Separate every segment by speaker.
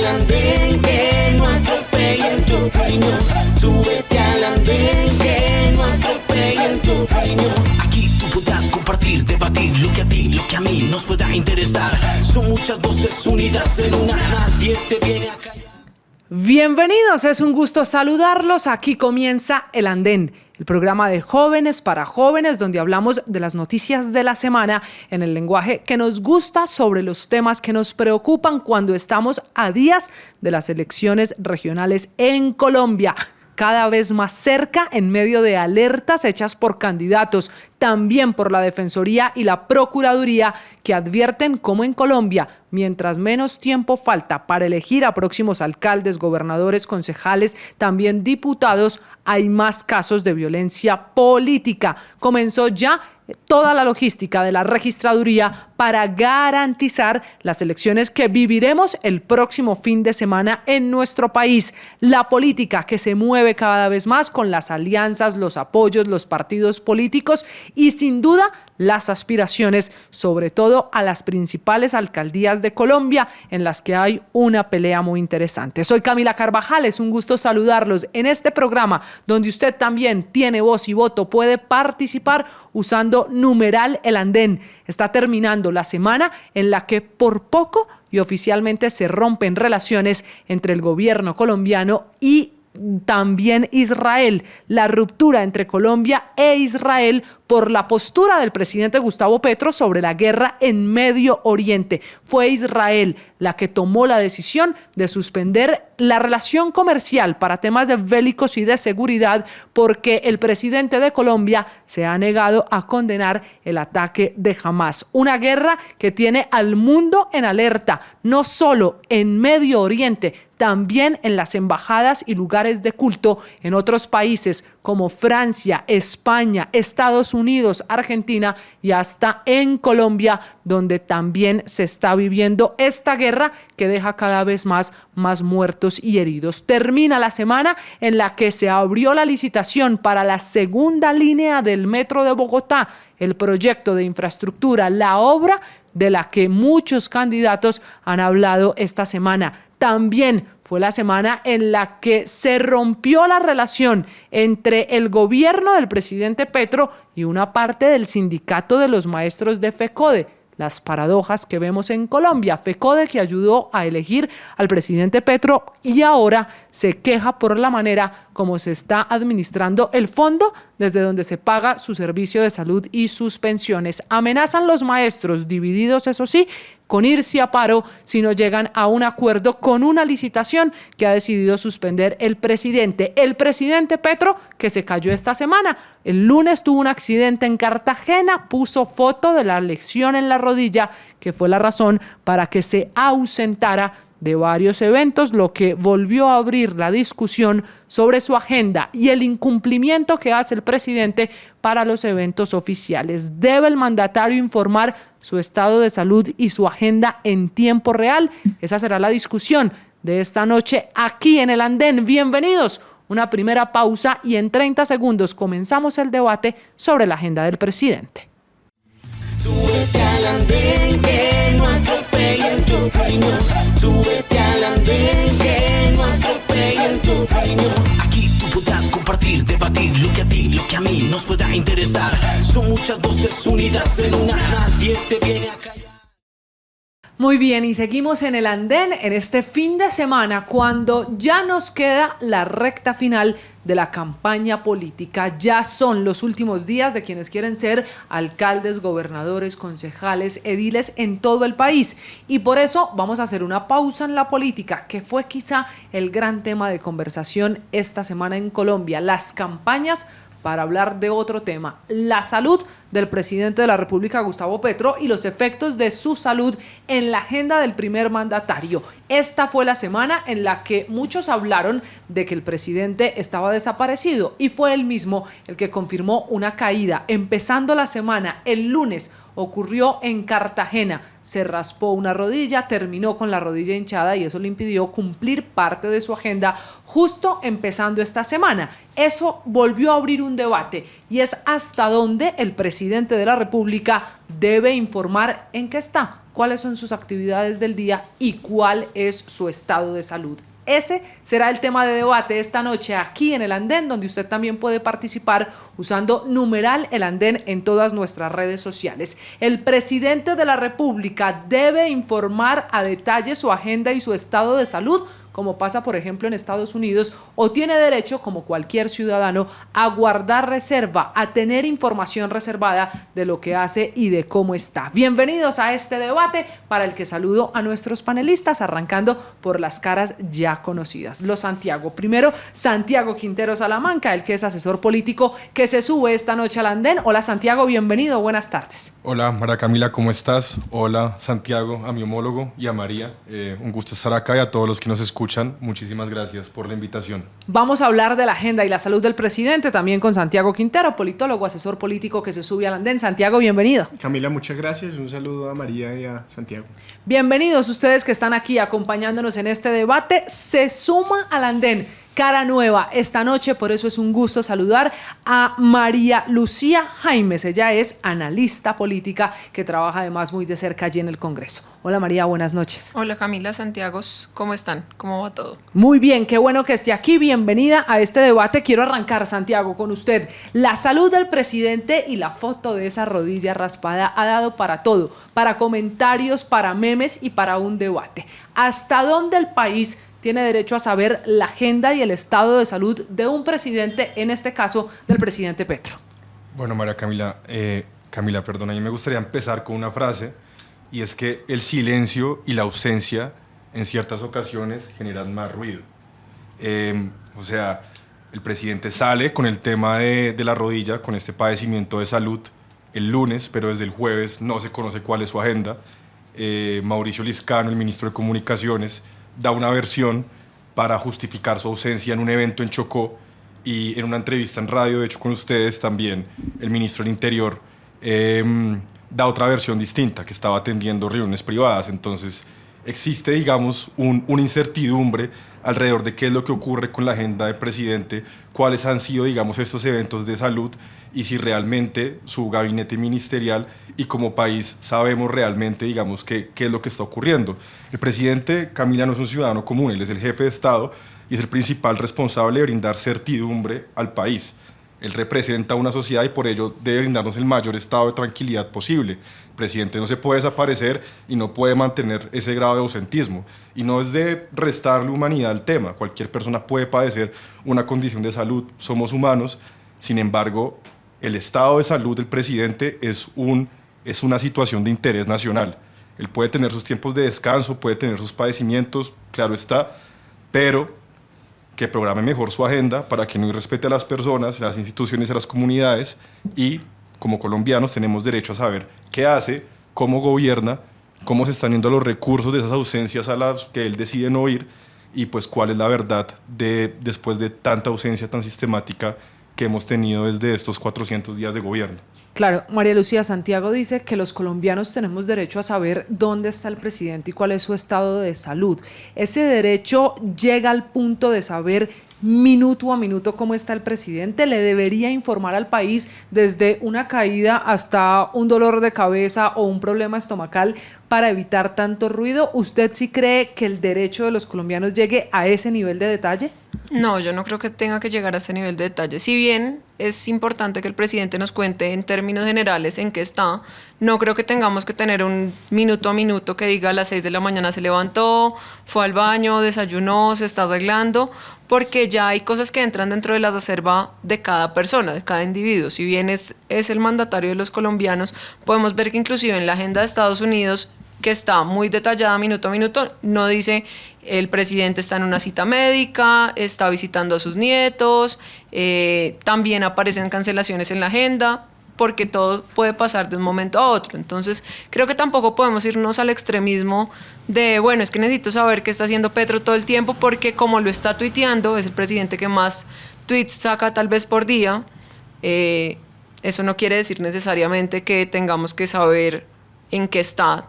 Speaker 1: andén, que no atropellen tu opinión. Súbete al andén, que no atropellen tu opinión. Aquí tú podrás compartir, debatir lo que a ti, lo que a mí nos pueda interesar. Son muchas voces unidas en una, nadie te viene a callar.
Speaker 2: Bienvenidos, es un gusto saludarlos. Aquí comienza El Andén, el programa de jóvenes para jóvenes, donde hablamos de las noticias de la semana en el lenguaje que nos gusta, sobre los temas que nos preocupan cuando estamos a días de las elecciones regionales en Colombia. Cada vez más cerca, en medio de alertas hechas por candidatos, también por la Defensoría y la Procuraduría, que advierten cómo en Colombia, mientras menos tiempo falta para elegir a próximos alcaldes, gobernadores, concejales, también diputados, hay más casos de violencia política. Comenzó ya toda la logística de la registraduría para garantizar las elecciones que viviremos el próximo fin de semana en nuestro país. La política que se mueve cada vez más con las alianzas, los apoyos, los partidos políticos y sin duda las aspiraciones, sobre todo a las principales alcaldías de Colombia, en las que hay una pelea muy interesante. Soy Camila Carvajal, es un gusto saludarlos en este programa donde usted también tiene voz y voto, puede participar usando numeral El Andén. Está terminando la semana en la que por poco y oficialmente se rompen relaciones entre el gobierno colombiano y también Israel. La ruptura entre Colombia e Israel por la postura del presidente Gustavo Petro sobre la guerra en Medio Oriente. Fue Israel la que tomó la decisión de suspender la relación comercial para temas de bélicos y de seguridad, porque el presidente de Colombia se ha negado a condenar el ataque de Hamás. Una guerra que tiene al mundo en alerta, no solo en Medio Oriente, también en las embajadas y lugares de culto en otros países como Francia, España, Estados Unidos, Argentina y hasta en Colombia, donde también se está viviendo esta guerra que deja cada vez más muertos y heridos. Termina la semana en la que se abrió la licitación para la segunda línea del metro de Bogotá, el proyecto de infraestructura, la obra de la que muchos candidatos han hablado esta semana. También fue la semana en la que se rompió la relación entre el gobierno del presidente Petro y una parte del sindicato de los maestros de FECODE. Las paradojas que vemos en Colombia. FECODE, que ayudó a elegir al presidente Petro y ahora se queja por la manera como se está administrando el fondo desde donde se paga su servicio de salud y sus pensiones. Amenazan los maestros, divididos eso sí, con irse a paro si no llegan a un acuerdo con una licitación que ha decidido suspender el presidente. El presidente Petro, que se cayó esta semana. El lunes tuvo un accidente en Cartagena, puso foto de la lesión en la rodilla, que fue la razón para que se ausentara de varios eventos, lo que volvió a abrir la discusión sobre su agenda y el incumplimiento que hace el presidente para los eventos oficiales. ¿Debe el mandatario informar su estado de salud y su agenda en tiempo real? Esa será la discusión de esta noche aquí en El Andén. Bienvenidos. Una primera pausa y en 30 segundos comenzamos el debate sobre la agenda del presidente.
Speaker 1: Súbete al andén, que no atropellen tu opinión. Súbete al andén, que no atropellen tu opinión. Aquí tú podrás compartir, debatir lo que a ti, lo que a mí nos pueda interesar. Son muchas voces unidas en una, nadie te viene a callar.
Speaker 2: Muy bien, y seguimos en El Andén en este fin de semana cuando ya nos queda la recta final de la campaña política. Ya son los últimos días de quienes quieren ser alcaldes, gobernadores, concejales, ediles en todo el país. Y por eso vamos a hacer una pausa en la política, que fue quizá el gran tema de conversación esta semana en Colombia. Las campañas para hablar de otro tema, la salud del presidente de la República, Gustavo Petro, y los efectos de su salud en la agenda del primer mandatario. Esta fue la semana en la que muchos hablaron de que el presidente estaba desaparecido y fue él mismo el que confirmó una caída. Empezando la semana, el lunes, ocurrió en Cartagena. Se raspó una rodilla, terminó con la rodilla hinchada y eso le impidió cumplir parte de su agenda justo empezando esta semana. Eso volvió a abrir un debate y es hasta dónde el presidente de la República debe informar en qué está, cuáles son sus actividades del día y cuál es su estado de salud. Ese será el tema de debate esta noche aquí en El Andén, donde usted también puede participar usando numeral El Andén en todas nuestras redes sociales. El presidente de la República debe informar a detalle su agenda y su estado de salud, como pasa por ejemplo en Estados Unidos, o tiene derecho, como cualquier ciudadano, a guardar reserva, a tener información reservada de lo que hace y de cómo está. Bienvenidos a este debate, para el que saludo a nuestros panelistas, arrancando por las caras ya conocidas. Los Santiago. Primero, Santiago Quintero Salamanca, el que es asesor político, que se sube esta noche al andén. Hola Santiago, bienvenido, buenas tardes.
Speaker 3: Hola María Camila, ¿cómo estás? Hola Santiago, a mi homólogo, y a María. Un gusto estar acá, y a todos los que nos escuchan, muchísimas gracias por la invitación.
Speaker 2: Vamos a hablar de la agenda y la salud del presidente, también con Santiago Quintero, politólogo, asesor político, que se sube al andén. Santiago, bienvenido.
Speaker 4: Camila, muchas gracias. Un saludo a María y a Santiago.
Speaker 2: Bienvenidos ustedes que están aquí acompañándonos en este debate. Se suma al andén cara nueva esta noche, por eso es un gusto saludar a María Lucía Jaimes. Ella es analista política que trabaja además muy de cerca allí en el Congreso. Hola María, buenas noches.
Speaker 5: Hola Camila, Santiago, ¿cómo están? ¿Cómo va todo?
Speaker 2: Muy bien, qué bueno que esté aquí. Bienvenida a este debate. Quiero arrancar, Santiago, con usted. La salud del presidente y la foto de esa rodilla raspada ha dado para todo, para comentarios, para memes y para un debate. ¿Hasta dónde el país tiene derecho a saber la agenda y el estado de salud de un presidente, en este caso del presidente Petro?
Speaker 3: Bueno, María Camila, a mí me gustaría empezar con una frase, y es que el silencio y la ausencia en ciertas ocasiones generan más ruido. O sea, el presidente sale con el tema de la rodilla, con este padecimiento de salud, el lunes, pero desde el jueves no se conoce cuál es su agenda. Mauricio Liscano, el ministro de Comunicaciones, da una versión para justificar su ausencia en un evento en Chocó, y en una entrevista en radio, de hecho con ustedes también, el ministro del Interior da otra versión distinta, que estaba atendiendo reuniones privadas. Entonces existe, digamos, una incertidumbre alrededor de qué es lo que ocurre con la agenda del presidente, cuáles han sido, digamos, estos eventos de salud, y si realmente su gabinete ministerial y como país sabemos realmente, digamos, qué es lo que está ocurriendo. El presidente, Camila, no es un ciudadano común, él es el jefe de Estado y es el principal responsable de brindar certidumbre al país. Él representa una sociedad y por ello debe brindarnos el mayor estado de tranquilidad posible. El presidente no se puede desaparecer y no puede mantener ese grado de ausentismo. Y no es de restarle humanidad al tema. Cualquier persona puede padecer una condición de salud, somos humanos. Sin embargo, el estado de salud del presidente es una situación de interés nacional. Él puede tener sus tiempos de descanso, puede tener sus padecimientos, claro está, pero que programe mejor su agenda para que no irrespete a las personas, las instituciones y a las comunidades, y como colombianos tenemos derecho a saber qué hace, cómo gobierna, cómo se están yendo los recursos de esas ausencias a las que él decide no ir, y pues cuál es la verdad después de tanta ausencia tan sistemática que hemos tenido desde estos 400 días de gobierno.
Speaker 2: Claro, María Lucía, Santiago dice que los colombianos tenemos derecho a saber dónde está el presidente y cuál es su estado de salud. ¿Ese derecho llega al punto de saber minuto a minuto cómo está el presidente? ¿Le debería informar al país desde una caída hasta un dolor de cabeza o un problema estomacal para evitar tanto ruido? ¿Usted sí cree que el derecho de los colombianos llegue a ese nivel de detalle?
Speaker 5: No, yo no creo que tenga que llegar a ese nivel de detalle. Si bien es importante que el presidente nos cuente en términos generales en qué está, no creo que tengamos que tener un minuto a minuto que diga a las 6 de la mañana se levantó, fue al baño, desayunó, se está arreglando, porque ya hay cosas que entran dentro de la reserva de cada persona, de cada individuo. Si bien es el mandatario de los colombianos, podemos ver que inclusive en la agenda de Estados Unidos, que está muy detallada minuto a minuto, no dice el presidente está en una cita médica, está visitando a sus nietos, también aparecen cancelaciones en la agenda, porque todo puede pasar de un momento a otro. Entonces creo que tampoco podemos irnos al extremismo de, bueno, es que necesito saber qué está haciendo Petro todo el tiempo, porque como lo está tuiteando, es el presidente que más tweets saca tal vez por día, Eso no quiere decir necesariamente que tengamos que saber en qué está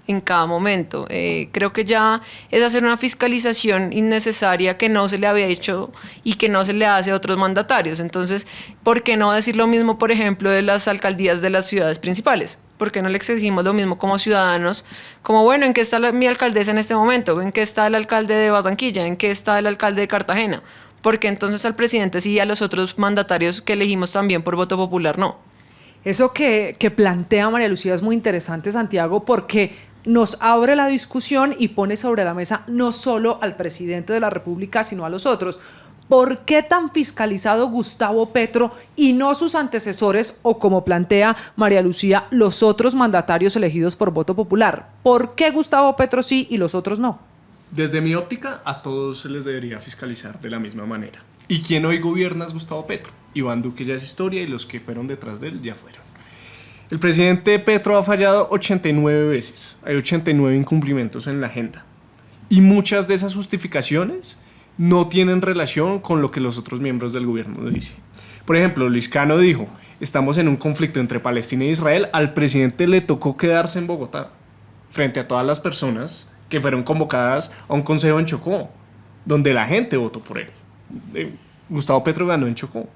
Speaker 5: en cada momento. Creo que ya es hacer una fiscalización innecesaria que no se le había hecho y que no se le hace a otros mandatarios. Entonces, ¿por qué no decir lo mismo, por ejemplo, de las alcaldías de las ciudades principales? ¿Por qué no le exigimos lo mismo como ciudadanos? Como, bueno, ¿en qué está mi alcaldesa en este momento? ¿En qué está el alcalde de Barranquilla? ¿En qué está el alcalde de Cartagena? Porque entonces al presidente sí y a los otros mandatarios que elegimos también por voto popular no.
Speaker 2: Eso que plantea María Lucía es muy interesante, Santiago, porque nos abre la discusión y pone sobre la mesa no solo al presidente de la República, sino a los otros. ¿Por qué tan fiscalizado Gustavo Petro y no sus antecesores o, como plantea María Lucía, los otros mandatarios elegidos por voto popular? ¿Por qué Gustavo Petro sí y los otros no?
Speaker 4: Desde mi óptica, a todos se les debería fiscalizar de la misma manera. Y quien hoy gobierna es Gustavo Petro. Iván Duque ya es historia y los que fueron detrás de él ya fueron. El presidente Petro ha fallado 89 veces. Hay 89 incumplimientos en la agenda. Y muchas de esas justificaciones no tienen relación con lo que los otros miembros del gobierno dicen. Por ejemplo, Luis Cano dijo, estamos en un conflicto entre Palestina e Israel. Al presidente le tocó quedarse en Bogotá frente a todas las personas que fueron convocadas a un consejo en Chocó, donde la gente votó por él. Gustavo Petro ganó en Chocó.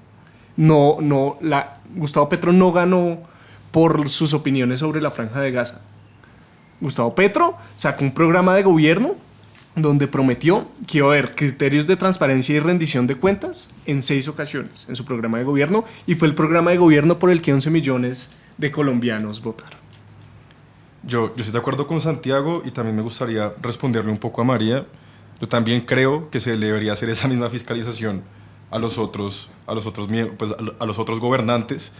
Speaker 4: Gustavo Petro no ganó por sus opiniones sobre la Franja de Gaza. Gustavo Petro sacó un programa de gobierno donde prometió que iba a haber criterios de transparencia y rendición de cuentas en 6 ocasiones en su programa de gobierno, y fue el programa de gobierno por el que 11 millones de colombianos votaron.
Speaker 3: Yo estoy de acuerdo con Santiago y también me gustaría responderle un poco a María. Yo también creo que se le debería hacer esa misma fiscalización a los otros gobernantes.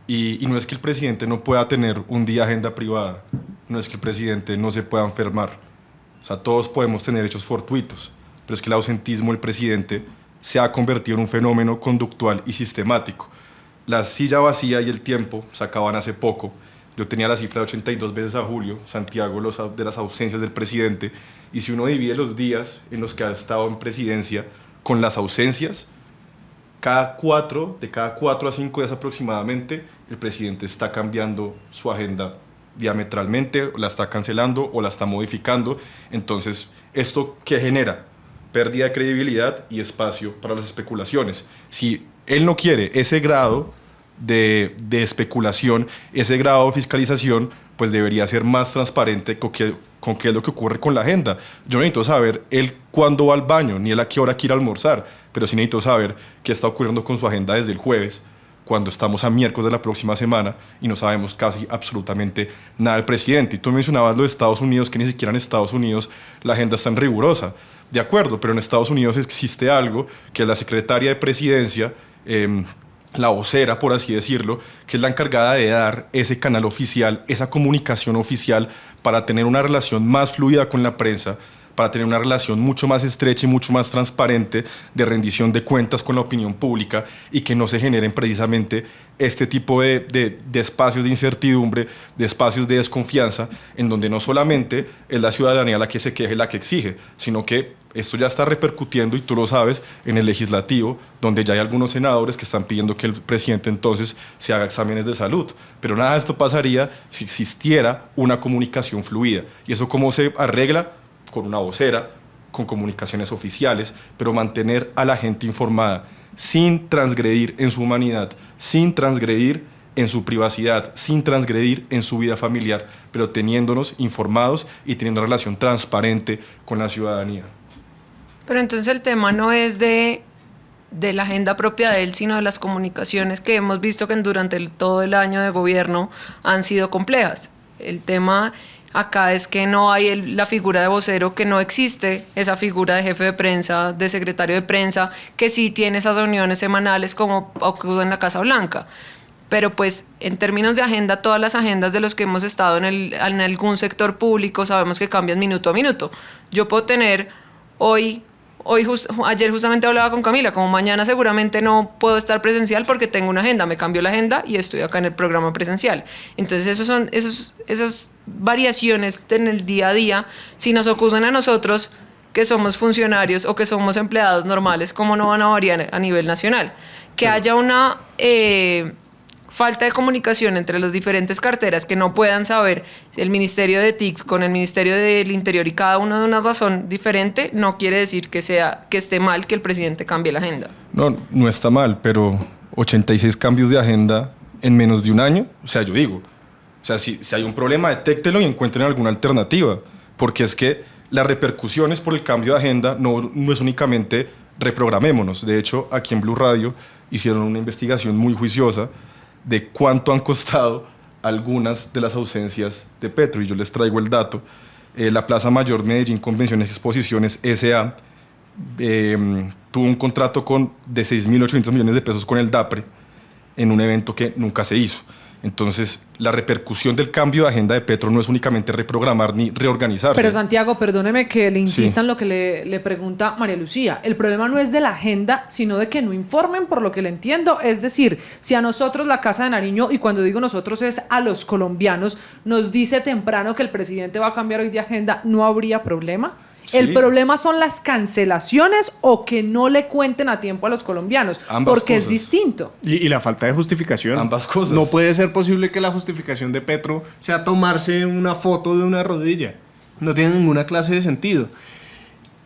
Speaker 3: Y no es que el presidente no pueda tener un día agenda privada, no es que el presidente no se pueda enfermar. O sea, todos podemos tener hechos fortuitos, pero es que el ausentismo del presidente se ha convertido en un fenómeno conductual y sistemático. La silla vacía y el tiempo se acaban hace poco. Yo tenía la cifra de 82 veces a Julio, Santiago, de las ausencias del presidente, y si uno divide los días en los que ha estado en presidencia con las ausencias, de cada 4 a 5 días aproximadamente, el presidente está cambiando su agenda diametralmente, la está cancelando o la está modificando. Entonces, ¿esto qué genera? Pérdida de credibilidad y espacio para las especulaciones. Si él no quiere ese grado de especulación, ese grado de fiscalización, pues debería ser más transparente con qué es lo que ocurre con la agenda. Yo no necesito saber él cuándo va al baño, ni él a qué hora quiere almorzar, pero sí necesito saber qué está ocurriendo con su agenda desde el jueves, cuando estamos a miércoles de la próxima semana y no sabemos casi absolutamente nada del presidente. Y tú mencionabas lo de Estados Unidos, que ni siquiera en Estados Unidos la agenda es tan rigurosa. De acuerdo, pero en Estados Unidos existe algo que es la secretaria de presidencia, la vocera, por así decirlo, que es la encargada de dar ese canal oficial, esa comunicación oficial, para tener una relación más fluida con la prensa, para tener una relación mucho más estrecha y mucho más transparente de rendición de cuentas con la opinión pública, y que no se generen precisamente este tipo de espacios de incertidumbre, de espacios de desconfianza, en donde no solamente es la ciudadanía la que se queje, la que exige, sino que esto ya está repercutiendo, y tú lo sabes, en el legislativo, donde ya hay algunos senadores que están pidiendo que el presidente entonces se haga exámenes de salud. Pero nada de esto pasaría si existiera una comunicación fluida. ¿Y eso cómo se arregla? Con una vocera, con comunicaciones oficiales, pero mantener a la gente informada sin transgredir en su humanidad, sin transgredir en su privacidad, sin transgredir en su vida familiar, pero teniéndonos informados y teniendo una relación transparente con la ciudadanía.
Speaker 5: Pero entonces el tema no es de la agenda propia de él, sino de las comunicaciones que hemos visto que durante todo el año de gobierno han sido complejas. El tema acá es que no hay la figura de vocero, que no existe esa figura de jefe de prensa, de secretario de prensa, que sí tiene esas reuniones semanales como ocurre en la Casa Blanca. Pero pues en términos de agenda, todas las agendas de los que hemos estado en algún sector público sabemos que cambian minuto a minuto. Yo puedo tener ayer justamente hablaba con Camila, como mañana seguramente no puedo estar presencial porque tengo una agenda, me cambió la agenda y estoy acá en el programa presencial. Entonces esas variaciones en el día a día, si nos ocurren a nosotros que somos funcionarios o que somos empleados normales, ¿cómo no van a variar a nivel nacional? Que haya una falta de comunicación entre las diferentes carteras que no puedan saber el Ministerio de TIC con el Ministerio del Interior y cada uno de una razón diferente, no quiere decir que esté mal que el presidente cambie la agenda.
Speaker 3: No, no está mal, pero 86 cambios de agenda en menos de un año, o sea, yo digo, o sea, si hay un problema, detéctelo y encuentren alguna alternativa, porque es que las repercusiones por el cambio de agenda no es únicamente reprogramémonos. De hecho, aquí en Blue Radio hicieron una investigación muy juiciosa de cuánto han costado algunas de las ausencias de Petro, y yo les traigo el dato. La Plaza Mayor Medellín Convenciones y Exposiciones S.A. Tuvo un contrato de 6.800 millones de pesos con el DAPRE en un evento que nunca se hizo. Entonces, la repercusión del cambio de agenda de Petro no es únicamente reprogramar ni reorganizarse.
Speaker 2: Pero Santiago, perdóneme que le insista
Speaker 3: Sí.
Speaker 2: en lo que le pregunta María Lucía. El problema no es de la agenda, sino de que no informen, por lo que le entiendo. Es decir, si a nosotros la Casa de Nariño, y cuando digo nosotros es a los colombianos, nos dice temprano que el presidente va a cambiar hoy de agenda, ¿no habría problema?
Speaker 3: Sí.
Speaker 2: El problema son las cancelaciones o que no le cuenten a tiempo a los colombianos,
Speaker 3: Ambas
Speaker 2: porque es
Speaker 3: cosas.
Speaker 2: distinto.
Speaker 4: Y la falta de justificación.
Speaker 3: Ambas cosas.
Speaker 4: No puede ser posible que la justificación de Petro sea tomarse una foto de una rodilla. No tiene ninguna clase de sentido.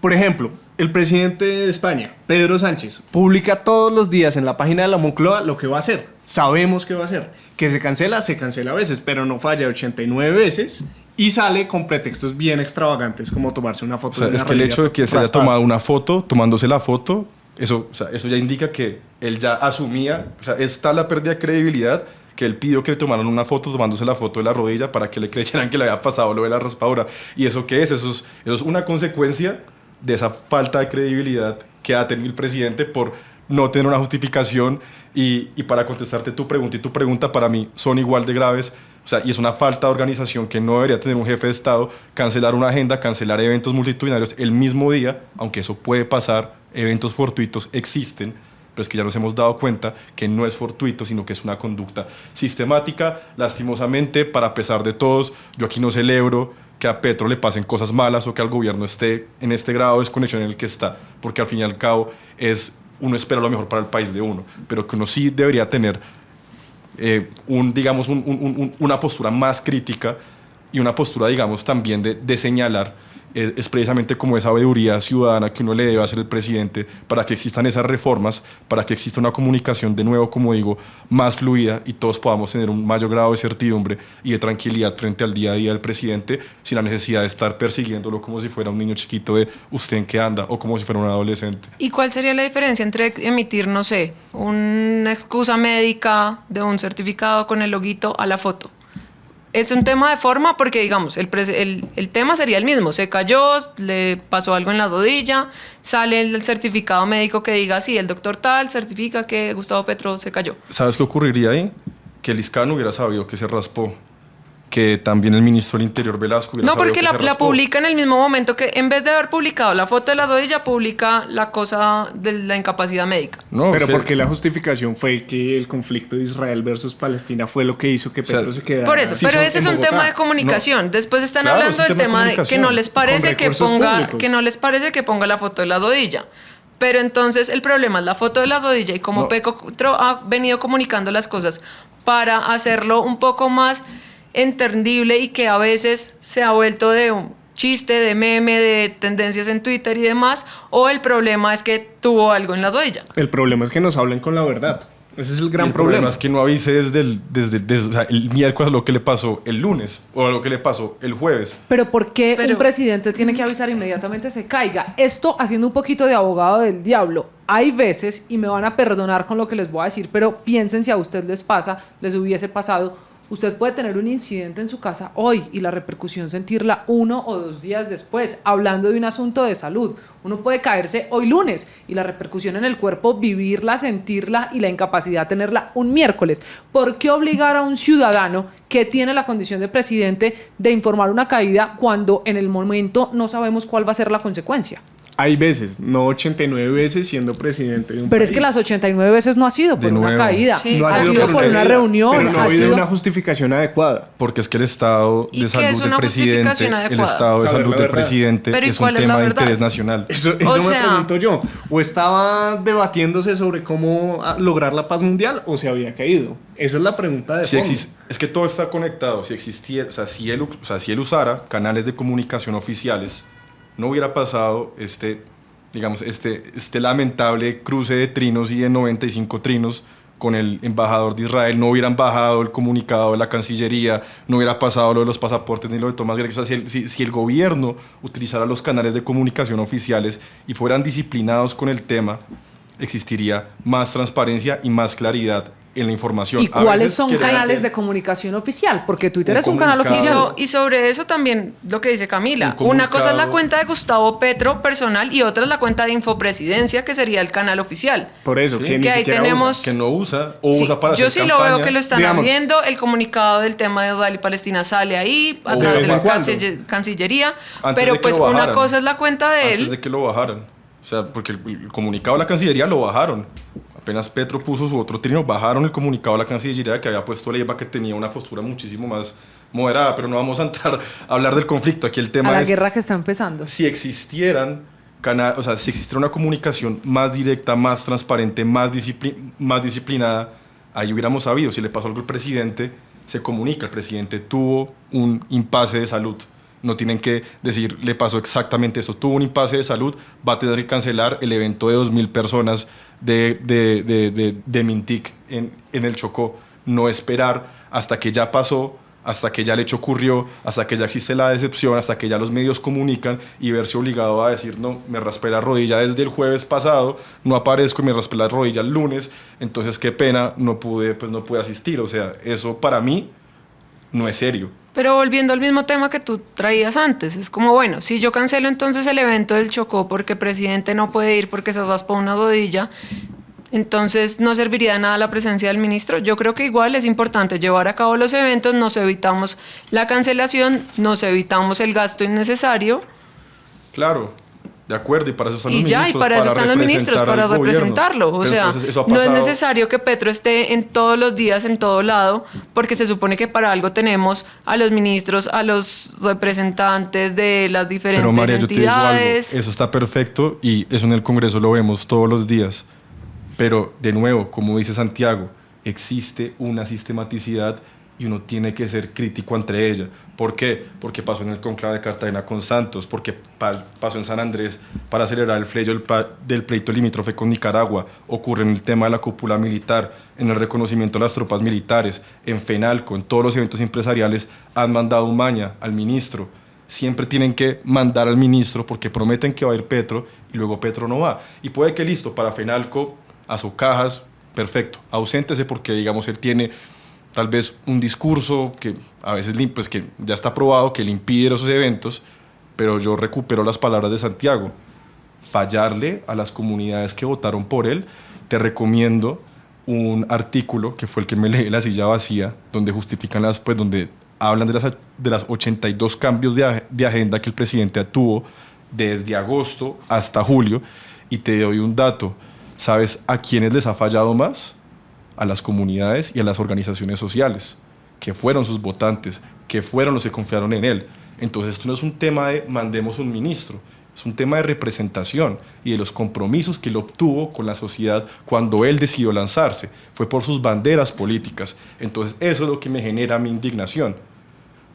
Speaker 4: Por ejemplo, el presidente de España, Pedro Sánchez, publica todos los días en la página de la Moncloa lo que va a hacer. Sabemos que va a hacer. Que se cancela a veces, pero no falla 89 veces y sale con pretextos bien extravagantes como tomarse una foto
Speaker 3: O sea,
Speaker 4: de una
Speaker 3: es que el
Speaker 4: rodilla
Speaker 3: hecho de que se haya
Speaker 4: raspada.
Speaker 3: tomado una foto, tomándose la foto, eso ya indica que él ya asumía, o sea, está la pérdida de credibilidad, que él pidió que le tomaran una foto tomándose la foto de la rodilla para que le creyeran que le había pasado lo de la raspadura. ¿Y eso qué es? Eso es una consecuencia de esa falta de credibilidad que ha tenido el presidente por no tener una justificación. Y para contestarte tu pregunta y tu pregunta, para mí son igual de graves. O sea, y es una falta de organización que no debería tener un jefe de Estado, cancelar una agenda, cancelar eventos multitudinarios el mismo día, aunque eso puede pasar, eventos fortuitos existen, pero es que ya nos hemos dado cuenta que no es fortuito, sino que es una conducta sistemática. Lastimosamente, para pesar de todos, yo aquí no celebro que a Petro le pasen cosas malas o que al gobierno esté en este grado de desconexión en el que está, porque al fin y al cabo uno espera lo mejor para el país de uno, pero que uno sí debería tener una postura más crítica y una postura, digamos, también de señalar. Es precisamente como esa sabiduría ciudadana que uno le debe hacer al presidente para que existan esas reformas, para que exista una comunicación, de nuevo, como digo, más fluida y todos podamos tener un mayor grado de certidumbre y de tranquilidad frente al día a día del presidente, sin la necesidad de estar persiguiéndolo como si fuera un niño chiquito de usted en qué anda o como si fuera un adolescente.
Speaker 5: ¿Y cuál sería la diferencia entre emitir, no sé, una excusa médica de un certificado con el loguito a la foto? Es un tema de forma porque, digamos, el tema sería el mismo. Se cayó, le pasó algo en la rodilla, sale el certificado médico que diga, sí, el doctor tal certifica que Gustavo Petro se cayó.
Speaker 3: ¿Sabes qué ocurriría ahí? Que el Liscano hubiera sabido que se raspó, que también el ministro del Interior, Velasco, hubiera
Speaker 5: No,
Speaker 3: sabido
Speaker 5: porque
Speaker 3: que se
Speaker 5: la
Speaker 3: raspó.
Speaker 5: publica en el mismo momento que, en vez de haber publicado la foto de la rodilla, publica la cosa de la incapacidad médica.
Speaker 3: No,
Speaker 4: Pero
Speaker 3: o sea,
Speaker 4: porque la justificación fue que el conflicto de Israel versus Palestina fue lo que hizo que
Speaker 3: sea,
Speaker 4: Petro se quedara.
Speaker 5: Por eso,
Speaker 3: Sí,
Speaker 5: pero
Speaker 3: son
Speaker 5: ese es
Speaker 3: en
Speaker 5: un
Speaker 3: Bogotá.
Speaker 5: tema de comunicación. Después están
Speaker 3: Claro,
Speaker 5: hablando
Speaker 3: es un
Speaker 5: del
Speaker 3: tema de
Speaker 5: tema de que no les parece
Speaker 4: con
Speaker 5: que
Speaker 4: recursos públicos.
Speaker 5: que ponga la foto de la rodilla. Pero entonces el problema es la foto de la rodilla y como
Speaker 3: No.
Speaker 5: Petro ha venido comunicando las cosas para hacerlo un poco más entendible y que a veces se ha vuelto de un chiste, de meme, de tendencias en Twitter y demás, o el problema es que tuvo algo en la rodilla.
Speaker 4: El problema es que nos hablen con la verdad. Ese es el gran
Speaker 3: el
Speaker 4: problema.
Speaker 3: es que no avise desde o sea, el miércoles lo que le pasó el lunes o lo que le pasó el jueves.
Speaker 2: Pero ¿por qué
Speaker 5: Pero-
Speaker 2: un presidente tiene que avisar inmediatamente se caiga? Esto haciendo un poquito de abogado del diablo. Hay veces, y me van a perdonar con lo que les voy a decir, pero piensen si a usted les hubiese pasado. Usted puede tener un incidente en su casa hoy y la repercusión sentirla 1 o 2 días después, hablando de un asunto de salud. Uno puede caerse hoy lunes y la repercusión en el cuerpo, vivirla, sentirla y la incapacidad tenerla un miércoles. ¿Por qué obligar a un ciudadano que tiene la condición de presidente de informar una caída cuando en el momento no sabemos cuál va a ser la consecuencia?
Speaker 4: Hay veces, no 89 veces siendo presidente de un
Speaker 2: Pero
Speaker 4: país.
Speaker 2: es que las 89 veces no ha sido por
Speaker 3: De
Speaker 2: una
Speaker 3: nuevo.
Speaker 2: caída,
Speaker 5: Sí,
Speaker 4: No
Speaker 2: ha
Speaker 5: exacto.
Speaker 2: sido por una
Speaker 4: caída,
Speaker 2: reunión,
Speaker 4: pero no ha
Speaker 2: ha
Speaker 4: habido
Speaker 2: sido...
Speaker 4: una justificación adecuada.
Speaker 3: Porque es que el estado
Speaker 5: ¿Y
Speaker 3: de
Speaker 5: qué
Speaker 3: salud
Speaker 5: es
Speaker 3: del
Speaker 5: una
Speaker 3: presidente,
Speaker 5: justificación
Speaker 3: el
Speaker 5: adecuada?
Speaker 3: estado de
Speaker 4: Saber
Speaker 3: salud
Speaker 4: la
Speaker 3: del
Speaker 4: verdad.
Speaker 3: presidente
Speaker 5: Pero ¿y
Speaker 3: es un
Speaker 5: cuál es la
Speaker 3: tema de
Speaker 5: verdad?
Speaker 3: interés nacional.
Speaker 4: Eso
Speaker 5: O
Speaker 4: me
Speaker 5: sea-
Speaker 4: pregunto yo. ¿O estaba debatiéndose sobre cómo lograr la paz mundial o se había caído? Esa es la pregunta de
Speaker 3: Si
Speaker 4: fondo.
Speaker 3: es que todo está conectado. Si existiera, si él usara canales de comunicación oficiales, no hubiera pasado digamos, este lamentable cruce de trinos y de 95 trinos con el embajador de Israel. No hubieran bajado el comunicado de la Cancillería, no hubiera pasado lo de los pasaportes ni lo de Tomás Grex. O sea, si el gobierno utilizara los canales de comunicación oficiales y fueran disciplinados con el tema, existiría más transparencia y más claridad en la información.
Speaker 2: ¿Y
Speaker 3: A
Speaker 2: cuáles
Speaker 3: veces
Speaker 2: son
Speaker 3: quieren
Speaker 2: canales
Speaker 3: hacer-
Speaker 2: de comunicación oficial? Porque Twitter
Speaker 3: Un
Speaker 2: es un canal
Speaker 3: comunicado.
Speaker 2: oficial.
Speaker 5: Y sobre eso también lo que dice Camila.
Speaker 3: Un
Speaker 5: Una cosa es la
Speaker 3: comunicado.
Speaker 5: cuenta de Gustavo Petro personal y otra es la cuenta de Infopresidencia, que sería el canal oficial.
Speaker 4: Por eso,
Speaker 3: Sí.
Speaker 4: que ni
Speaker 5: Que ahí
Speaker 4: siquiera
Speaker 5: tenemos-
Speaker 3: que no usa o
Speaker 5: Sí,
Speaker 3: usa para
Speaker 5: yo
Speaker 3: hacer
Speaker 5: sí lo
Speaker 3: campaña.
Speaker 5: veo que lo están
Speaker 4: Digamos,
Speaker 5: viendo. El comunicado del tema de Israel y Palestina sale ahí a
Speaker 3: O
Speaker 5: través
Speaker 3: de
Speaker 5: de
Speaker 3: vez
Speaker 5: la
Speaker 3: en
Speaker 4: cuando.
Speaker 5: Cancillería.
Speaker 3: Antes
Speaker 5: Pero
Speaker 3: de que
Speaker 5: pues
Speaker 3: lo
Speaker 5: una
Speaker 3: bajaran.
Speaker 5: cosa es la cuenta de
Speaker 3: Antes
Speaker 5: él.
Speaker 3: de que lo bajaran. O sea, porque el comunicado de la Cancillería lo bajaron. Apenas Petro puso su otro trino, bajaron el comunicado de la Cancillería que había puesto Leiva, que tenía una postura muchísimo más moderada. Pero no vamos a entrar a hablar del conflicto. Aquí el
Speaker 2: A
Speaker 3: tema
Speaker 2: la
Speaker 3: es
Speaker 2: guerra que está empezando.
Speaker 3: si existieran o sea, si existiera una comunicación más directa, más transparente, más disciplinada, ahí hubiéramos sabido. Si le pasó algo al presidente, se comunica. El presidente tuvo un impasse de salud. No tienen que decir, le pasó exactamente eso. Tuvo un impasse de salud, va a tener que cancelar el evento de 2.000 personas de Mintic en el Chocó. No esperar hasta que ya pasó, hasta que ya el hecho ocurrió, hasta que ya existe la decepción, hasta que ya los medios comunican y verse obligado a decir, no, me raspé la rodilla desde el jueves pasado, no aparezco y me raspé la rodilla el lunes, entonces qué pena, no pude asistir. O sea, eso para mí no es serio.
Speaker 5: Pero volviendo al mismo tema que tú traías antes, es como, bueno, si yo cancelo entonces el evento del Chocó porque el presidente no puede ir porque se raspó una rodilla, entonces no serviría de nada la presencia del ministro. Yo creo que igual es importante llevar a cabo los eventos, nos evitamos la cancelación, nos evitamos el gasto innecesario.
Speaker 3: Claro, de acuerdo, y para eso están
Speaker 5: Y
Speaker 3: los
Speaker 5: ya,
Speaker 3: ministros.
Speaker 5: y para eso están los ministros,
Speaker 3: representar
Speaker 5: para
Speaker 3: al gobierno.
Speaker 5: representarlo. O
Speaker 3: Pero
Speaker 5: sea,
Speaker 3: entonces eso ha
Speaker 5: no es
Speaker 3: pasado.
Speaker 5: necesario que Petro esté en todos los días, en todo lado, porque se supone que para algo tenemos a los ministros, a los representantes de las diferentes
Speaker 3: Pero María, yo te digo algo,
Speaker 5: entidades.
Speaker 3: eso está perfecto y eso en el Congreso lo vemos todos los días. Pero de nuevo, como dice Santiago, existe una sistematicidad y uno tiene que ser crítico entre ella. ¿Por qué? Porque pasó en el conclave de Cartagena con Santos, porque pasó en San Andrés para celebrar el pleito del pleito limítrofe con Nicaragua, ocurre en el tema de la cúpula militar, en el reconocimiento de las tropas militares, en FENALCO, en todos los eventos empresariales han mandado un maña al ministro. Siempre tienen que mandar al ministro porque prometen que va a ir Petro y luego Petro no va. Y puede que listo, para FENALCO, a sus cajas, perfecto, auséntese porque digamos él tiene tal vez un discurso que a veces pues, que ya está probado que le impide esos eventos, pero yo recupero las palabras de Santiago. Fallarle a las comunidades que votaron por él, te recomiendo un artículo que fue el que me leí, La silla vacía, donde justifican pues donde hablan de las 82 cambios de agenda que el presidente tuvo desde agosto hasta julio, y te doy un dato. ¿Sabes a quiénes les ha fallado más? A las comunidades y a las organizaciones sociales, que fueron sus votantes, que fueron los que confiaron en él. Entonces esto no es un tema de mandemos un ministro, es un tema de representación y de los compromisos que él obtuvo con la sociedad cuando él decidió lanzarse. Fue por sus banderas políticas. Entonces eso es lo que me genera mi indignación.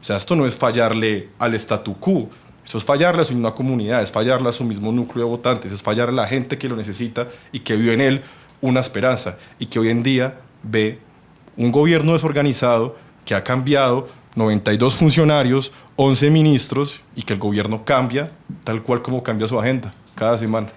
Speaker 3: O sea, esto no es fallarle al statu quo, eso es fallarle a su misma comunidad, es fallarle a su mismo núcleo de votantes, es fallarle a la gente que lo necesita y que vio en él una esperanza, y que hoy en día ve un gobierno desorganizado que ha cambiado 92 funcionarios, 11 ministros, y que el gobierno cambia tal cual como cambia su agenda cada semana.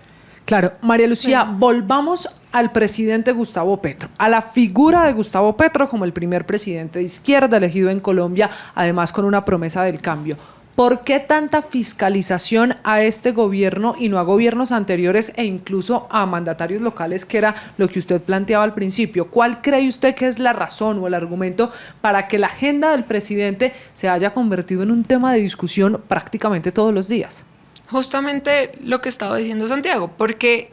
Speaker 2: Claro, María Lucía, volvamos al presidente Gustavo Petro, a la figura de Gustavo Petro como el primer presidente de izquierda elegido en Colombia, además con una promesa del cambio. ¿Por qué tanta fiscalización a este gobierno y no a gobiernos anteriores e incluso a mandatarios locales, que era lo que usted planteaba al principio? ¿Cuál cree usted que es la razón o el argumento para que la agenda del presidente se haya convertido en un tema de discusión prácticamente todos los días?
Speaker 5: Justamente lo que estaba diciendo Santiago, porque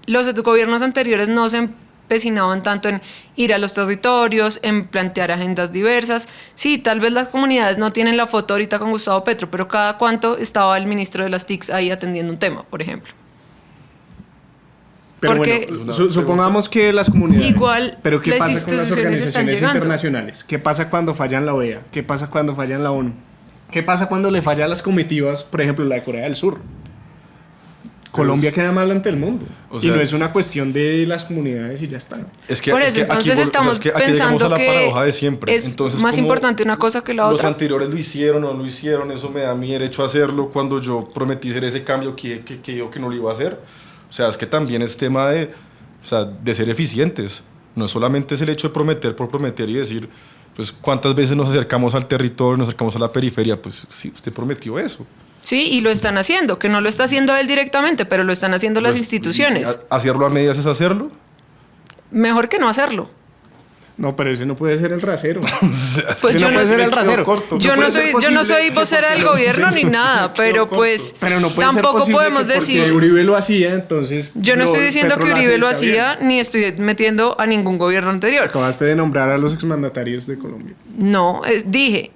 Speaker 5: los gobiernos anteriores no se empecinaban tanto en ir a los territorios, en plantear agendas diversas. Sí, tal vez las comunidades no tienen la foto ahorita con Gustavo Petro, pero cada cuánto estaba el ministro de las TICs ahí atendiendo un tema, por ejemplo.
Speaker 4: Pero
Speaker 5: Porque
Speaker 4: bueno, supongamos que las comunidades.
Speaker 5: igual
Speaker 4: pero ¿qué
Speaker 5: las
Speaker 4: pasa con las
Speaker 5: instituciones están
Speaker 4: organizaciones
Speaker 5: llegando.
Speaker 4: internacionales? ¿Qué pasa cuando fallan la OEA? ¿Qué pasa cuando fallan la ONU? ¿Qué pasa cuando le falla a las comitivas, por ejemplo, la de Corea del Sur? Colombia queda mal ante el mundo.
Speaker 3: O
Speaker 4: Y
Speaker 3: sea,
Speaker 4: no es una cuestión de las comunidades y ya está.
Speaker 3: Es que,
Speaker 5: Por
Speaker 3: es
Speaker 5: eso,
Speaker 3: que
Speaker 5: entonces
Speaker 3: aquí,
Speaker 5: estamos
Speaker 3: aquí llegamos
Speaker 5: pensando
Speaker 3: a la
Speaker 5: que
Speaker 3: paradoja de siempre.
Speaker 5: es
Speaker 3: Entonces,
Speaker 5: más
Speaker 3: como
Speaker 5: importante una cosa que la
Speaker 3: los
Speaker 5: otra.
Speaker 3: anteriores lo hicieron o no lo hicieron, eso me da mi derecho a hacerlo cuando yo prometí hacer ese cambio que yo que no lo iba a hacer. O sea, es que también es tema de, o sea, de ser eficientes. No solamente es el hecho de prometer por prometer y decir, pues, ¿cuántas veces nos acercamos al territorio, nos acercamos a la periferia? Pues sí, usted prometió eso.
Speaker 5: Sí, y lo están haciendo, que no lo está haciendo él directamente, pero lo están haciendo las
Speaker 3: Pues,
Speaker 5: instituciones.
Speaker 3: ¿Hacerlo a medias es hacerlo?
Speaker 5: Mejor que no hacerlo.
Speaker 4: No, pero ese no puede ser el rasero.
Speaker 5: Pues
Speaker 4: Ese
Speaker 5: yo
Speaker 4: no
Speaker 5: no
Speaker 4: puede ser
Speaker 5: soy-
Speaker 4: el rasero.
Speaker 5: Yo no soy vocera del gobierno ni nada, pero pues
Speaker 4: Pero no puede ser
Speaker 5: tampoco
Speaker 4: posible
Speaker 5: podemos
Speaker 4: que porque
Speaker 5: decir.
Speaker 4: Uribe lo hacía, entonces.
Speaker 5: Yo no estoy diciendo que Uribe lo
Speaker 4: está bien.
Speaker 5: hacía, ni estoy metiendo a ningún gobierno anterior.
Speaker 4: Acabaste de nombrar a los exmandatarios de Colombia.
Speaker 5: No, dije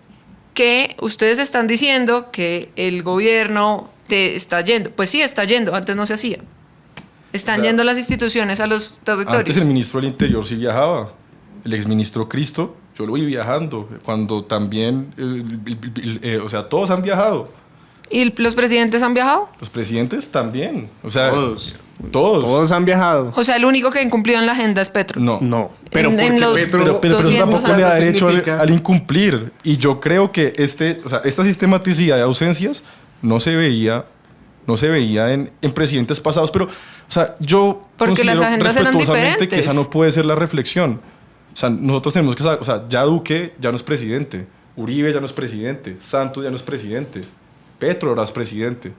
Speaker 5: que ustedes están diciendo que el gobierno te está yendo. Pues sí, está yendo, antes no se hacía. Están
Speaker 3: O sea,
Speaker 5: yendo las instituciones a los
Speaker 3: Antes
Speaker 5: territorios.
Speaker 3: el ministro del Interior sí viajaba. El exministro Cristo, yo lo vi viajando. Cuando también, o sea, todos han viajado.
Speaker 5: ¿Y los presidentes han viajado?
Speaker 3: Los presidentes también. O sea,
Speaker 4: Todos.
Speaker 3: Todos.
Speaker 4: Todos han viajado.
Speaker 5: O sea, el único que ha incumplido en la agenda es Petro.
Speaker 3: No.
Speaker 4: No. Pero
Speaker 5: En
Speaker 4: porque
Speaker 5: los-
Speaker 4: Petro.
Speaker 3: Pero eso
Speaker 5: 200
Speaker 3: tampoco le da
Speaker 5: algo
Speaker 3: derecho
Speaker 4: significa-
Speaker 3: al incumplir. Y yo creo que esta sistematicidad de ausencias no se veía en presidentes pasados. Pero, o sea, yo
Speaker 5: Porque las
Speaker 3: considero
Speaker 5: agendas eran
Speaker 3: respetuosamente que esa
Speaker 5: diferentes.
Speaker 3: no puede ser la reflexión. O sea, nosotros tenemos que saber, o sea, ya Duque ya no es presidente, Uribe ya no es presidente, Santos ya no es presidente, Petro ahora es presidente.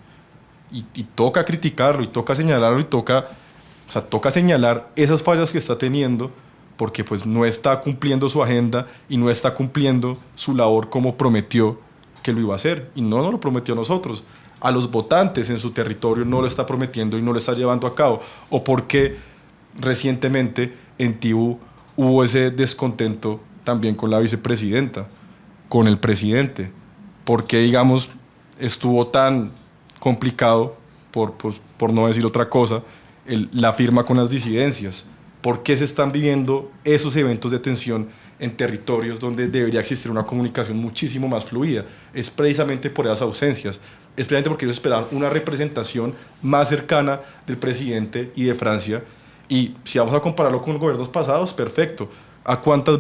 Speaker 3: Y toca criticarlo, y toca señalarlo, y toca señalar esas fallas que está teniendo, porque pues no está cumpliendo su agenda y no está cumpliendo su labor como prometió que lo iba a hacer. Y no lo prometió a nosotros. A los votantes en su territorio no lo está prometiendo y no lo está llevando a cabo. O porque recientemente en Tibú hubo ese descontento también con la vicepresidenta, con el presidente. Porque, digamos, estuvo tan complicado, por no decir otra cosa, la firma con las disidencias. ¿Por qué se están viviendo esos eventos de tensión en territorios donde debería existir una comunicación muchísimo más fluida? Es precisamente por esas ausencias. Es precisamente porque ellos esperaban una representación más cercana del presidente y de Francia. Y si vamos a compararlo con gobiernos pasados, perfecto. ¿A cuántos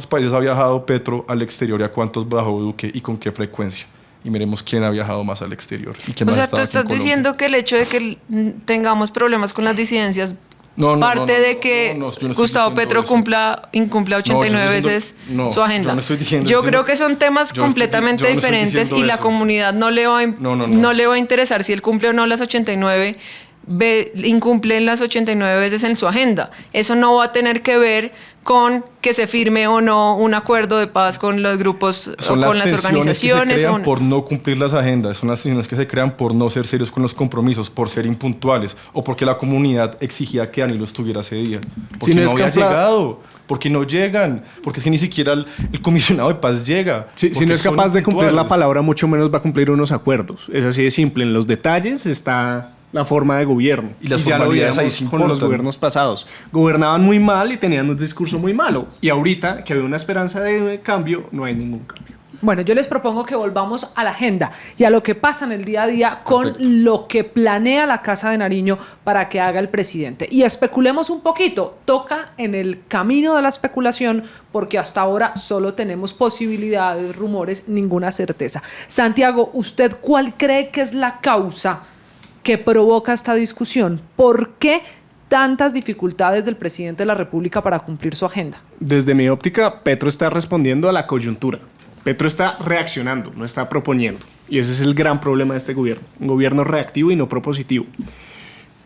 Speaker 3: países ha viajado Petro al exterior y a cuántos bajó Duque y con qué frecuencia? Y miremos quién ha viajado más al exterior y quién
Speaker 5: O
Speaker 3: más ha
Speaker 5: sea,
Speaker 3: estado
Speaker 5: tú
Speaker 3: aquí en
Speaker 5: estás
Speaker 3: Colombia.
Speaker 5: diciendo que el hecho de que tengamos problemas con las disidencias
Speaker 3: No,
Speaker 5: parte de que
Speaker 3: yo no estoy
Speaker 5: Gustavo
Speaker 3: diciendo
Speaker 5: Petro
Speaker 3: eso.
Speaker 5: incumpla 89
Speaker 3: No, yo estoy
Speaker 5: veces
Speaker 3: diciendo- no,
Speaker 5: su agenda.
Speaker 3: yo no estoy diciendo
Speaker 5: Yo
Speaker 3: eso.
Speaker 5: creo que son temas
Speaker 3: Yo no estoy-
Speaker 5: completamente
Speaker 3: yo no estoy
Speaker 5: diferentes
Speaker 3: diciendo
Speaker 5: y la
Speaker 3: eso.
Speaker 5: comunidad no le va
Speaker 3: No.
Speaker 5: le va a interesar si él cumple o no las 89 incumple las 89 veces en su agenda. Eso no va a tener que ver con que se firme o no un acuerdo de paz con los grupos
Speaker 3: Son
Speaker 5: o con las
Speaker 3: tensiones
Speaker 5: organizaciones.
Speaker 3: que se
Speaker 5: o
Speaker 3: crean
Speaker 5: no.
Speaker 3: por no cumplir las agendas, son las tensiones que se crean por no ser serios con los compromisos, por ser impuntuales o porque la comunidad exigía que Danilo estuviera ese día. Porque
Speaker 4: Si no
Speaker 3: no
Speaker 4: es
Speaker 3: había
Speaker 4: capaz-
Speaker 3: llegado, porque no llegan, porque es que ni siquiera el comisionado de paz llega.
Speaker 4: Si
Speaker 3: porque
Speaker 4: no es
Speaker 3: son
Speaker 4: capaz de cumplir la
Speaker 3: impuntuales.
Speaker 4: palabra, mucho menos va a cumplir unos acuerdos. Es así de simple. En los detalles está la forma de gobierno.
Speaker 3: Y las
Speaker 4: ya lo
Speaker 3: formalidades ahí
Speaker 4: veíamos
Speaker 3: sí
Speaker 4: con los
Speaker 3: importan.
Speaker 4: gobiernos pasados. Gobernaban muy mal y tenían un discurso muy malo. Y ahorita, que había una esperanza de cambio, no hay ningún cambio.
Speaker 2: Bueno, yo les propongo que volvamos a la agenda y a lo que pasa en el día a día con
Speaker 3: Perfecto.
Speaker 2: lo que planea la Casa de Nariño para que haga el presidente. Y especulemos un poquito, toca en el camino de la especulación porque hasta ahora solo tenemos posibilidades, rumores, ninguna certeza. Santiago, ¿usted cuál cree que es la causa que provoca esta discusión? ¿Por qué tantas dificultades del presidente de la República para cumplir su agenda?
Speaker 4: Desde mi óptica, Petro está respondiendo a la coyuntura. Petro está reaccionando, no está proponiendo. Y ese es el gran problema de este gobierno. Un gobierno reactivo y no propositivo.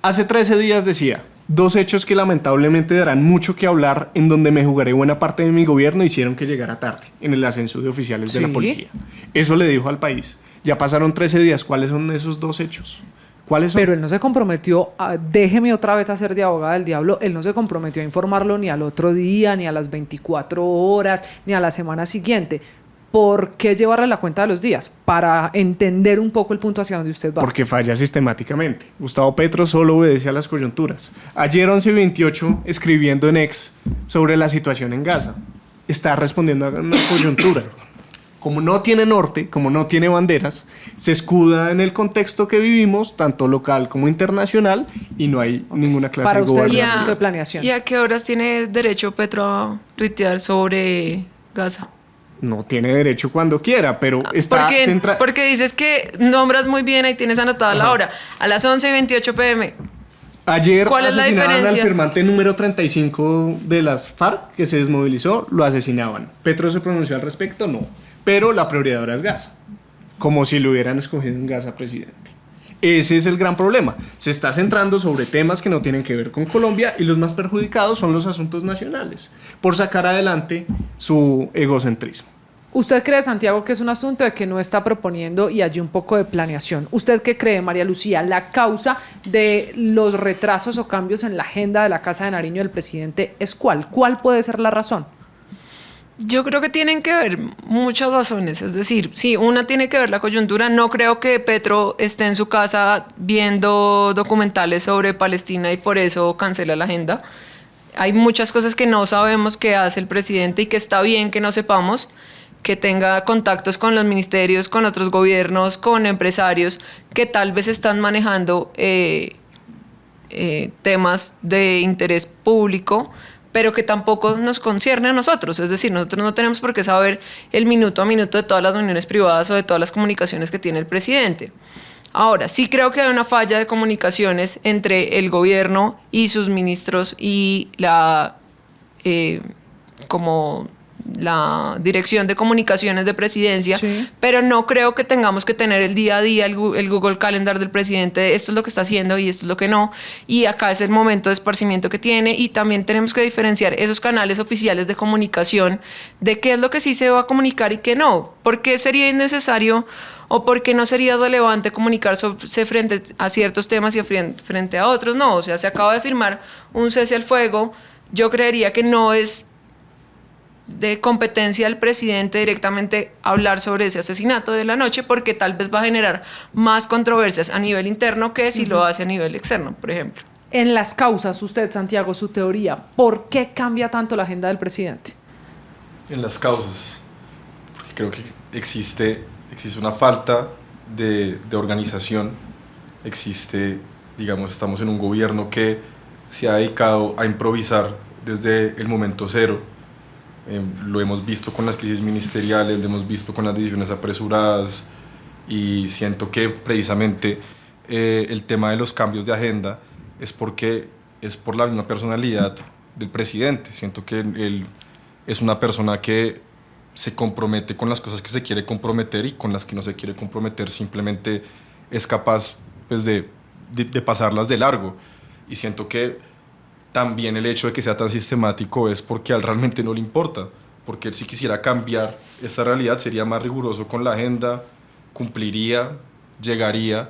Speaker 4: Hace 13 días decía, 2 hechos que lamentablemente darán mucho que hablar en donde me jugaré buena parte de mi gobierno hicieron que llegara tarde en el ascenso de oficiales de
Speaker 2: Sí.
Speaker 4: la policía. Eso le dijo al país. Ya pasaron 13 días. ¿Cuáles son esos 2 hechos? ¿Cuáles son?
Speaker 2: Pero él no se comprometió, déjeme otra vez hacer de abogada del diablo, él no se comprometió a informarlo ni al otro día, ni a las 24 horas, ni a la semana siguiente. ¿Por qué llevarle la cuenta de los días? Para entender un poco el punto hacia donde usted va.
Speaker 4: Porque falla sistemáticamente. Gustavo Petro solo obedece a las coyunturas. Ayer 11:28, escribiendo en X sobre la situación en Gaza, está respondiendo a una coyuntura. Como no tiene norte, como no tiene banderas, se escuda en el contexto que vivimos, tanto local como internacional, y no hay ninguna clase
Speaker 2: Para
Speaker 4: de
Speaker 2: usted es un
Speaker 4: gobernación.
Speaker 2: asunto de planeación.
Speaker 5: ¿Y a qué horas tiene derecho Petro a tuitear sobre Gaza?
Speaker 4: No tiene derecho cuando quiera, pero está
Speaker 5: Porque dices que nombras muy bien, ahí tienes anotada la hora. A las 11:28 p.m.
Speaker 4: Ayer
Speaker 5: ¿Cuál es la
Speaker 4: asesinaban al
Speaker 5: diferencia?
Speaker 4: firmante número 35 de las FARC, que se desmovilizó, lo asesinaban. ¿Petro se pronunció al respecto? No. Pero la prioridad ahora es Gaza. Como si lo hubieran escogido en Gaza, presidente. Ese es el gran problema. Se está centrando sobre temas que no tienen que ver con Colombia y los más perjudicados son los asuntos nacionales, por sacar adelante su egocentrismo.
Speaker 2: ¿Usted cree, Santiago, que es un asunto de que no está proponiendo y hay un poco de planeación? ¿Usted qué cree, María Lucía? ¿La causa de los retrasos o cambios en la agenda de la Casa de Nariño del presidente es cuál? ¿Cuál puede ser la razón?
Speaker 5: Yo creo que tienen que ver muchas razones, es decir, sí, una tiene que ver la coyuntura. No creo que Petro esté en su casa viendo documentales sobre Palestina y por eso cancela la agenda. Hay muchas cosas que no sabemos que hace el presidente y que está bien que no sepamos, que tenga contactos con los ministerios, con otros gobiernos, con empresarios que tal vez están manejando temas de interés público, pero que tampoco nos concierne a nosotros. Es decir, nosotros no tenemos por qué saber el minuto a minuto de todas las reuniones privadas o de todas las comunicaciones que tiene el presidente. Ahora, sí creo que hay una falla de comunicaciones entre el gobierno y sus ministros y la Dirección de Comunicaciones de Presidencia,
Speaker 2: Sí.
Speaker 5: pero no creo que tengamos que tener el día a día el Google Calendar del presidente, esto es lo que está haciendo y esto es lo que no, y acá es el momento de esparcimiento que tiene, y también tenemos que diferenciar esos canales oficiales de comunicación de qué es lo que sí se va a comunicar y qué no. ¿Por qué sería innecesario o por qué no sería relevante comunicarse frente a ciertos temas y frente a otros? No, o sea, se acaba de firmar un cese al fuego. Yo creería que no es de competencia del presidente directamente hablar sobre ese asesinato de la noche, porque tal vez va a generar más controversias a nivel interno que si lo hace a nivel externo, por ejemplo.
Speaker 2: En las causas, usted, Santiago, su teoría, ¿por qué cambia tanto la agenda del presidente?
Speaker 3: En las causas, porque creo que existe una falta de organización, digamos, estamos en un gobierno que se ha dedicado a improvisar desde el momento cero. Lo hemos visto con las crisis ministeriales, lo hemos visto con las decisiones apresuradas, y siento que precisamente el tema de los cambios de agenda es por la misma personalidad del presidente. Siento que él es una persona que se compromete con las cosas que se quiere comprometer, y con las que no se quiere comprometer simplemente es capaz, pues, de pasarlas de largo. Y siento que también el hecho de que sea tan sistemático es porque a él realmente no le importa, porque él, si quisiera cambiar esta realidad, sería más riguroso con la agenda, cumpliría, llegaría,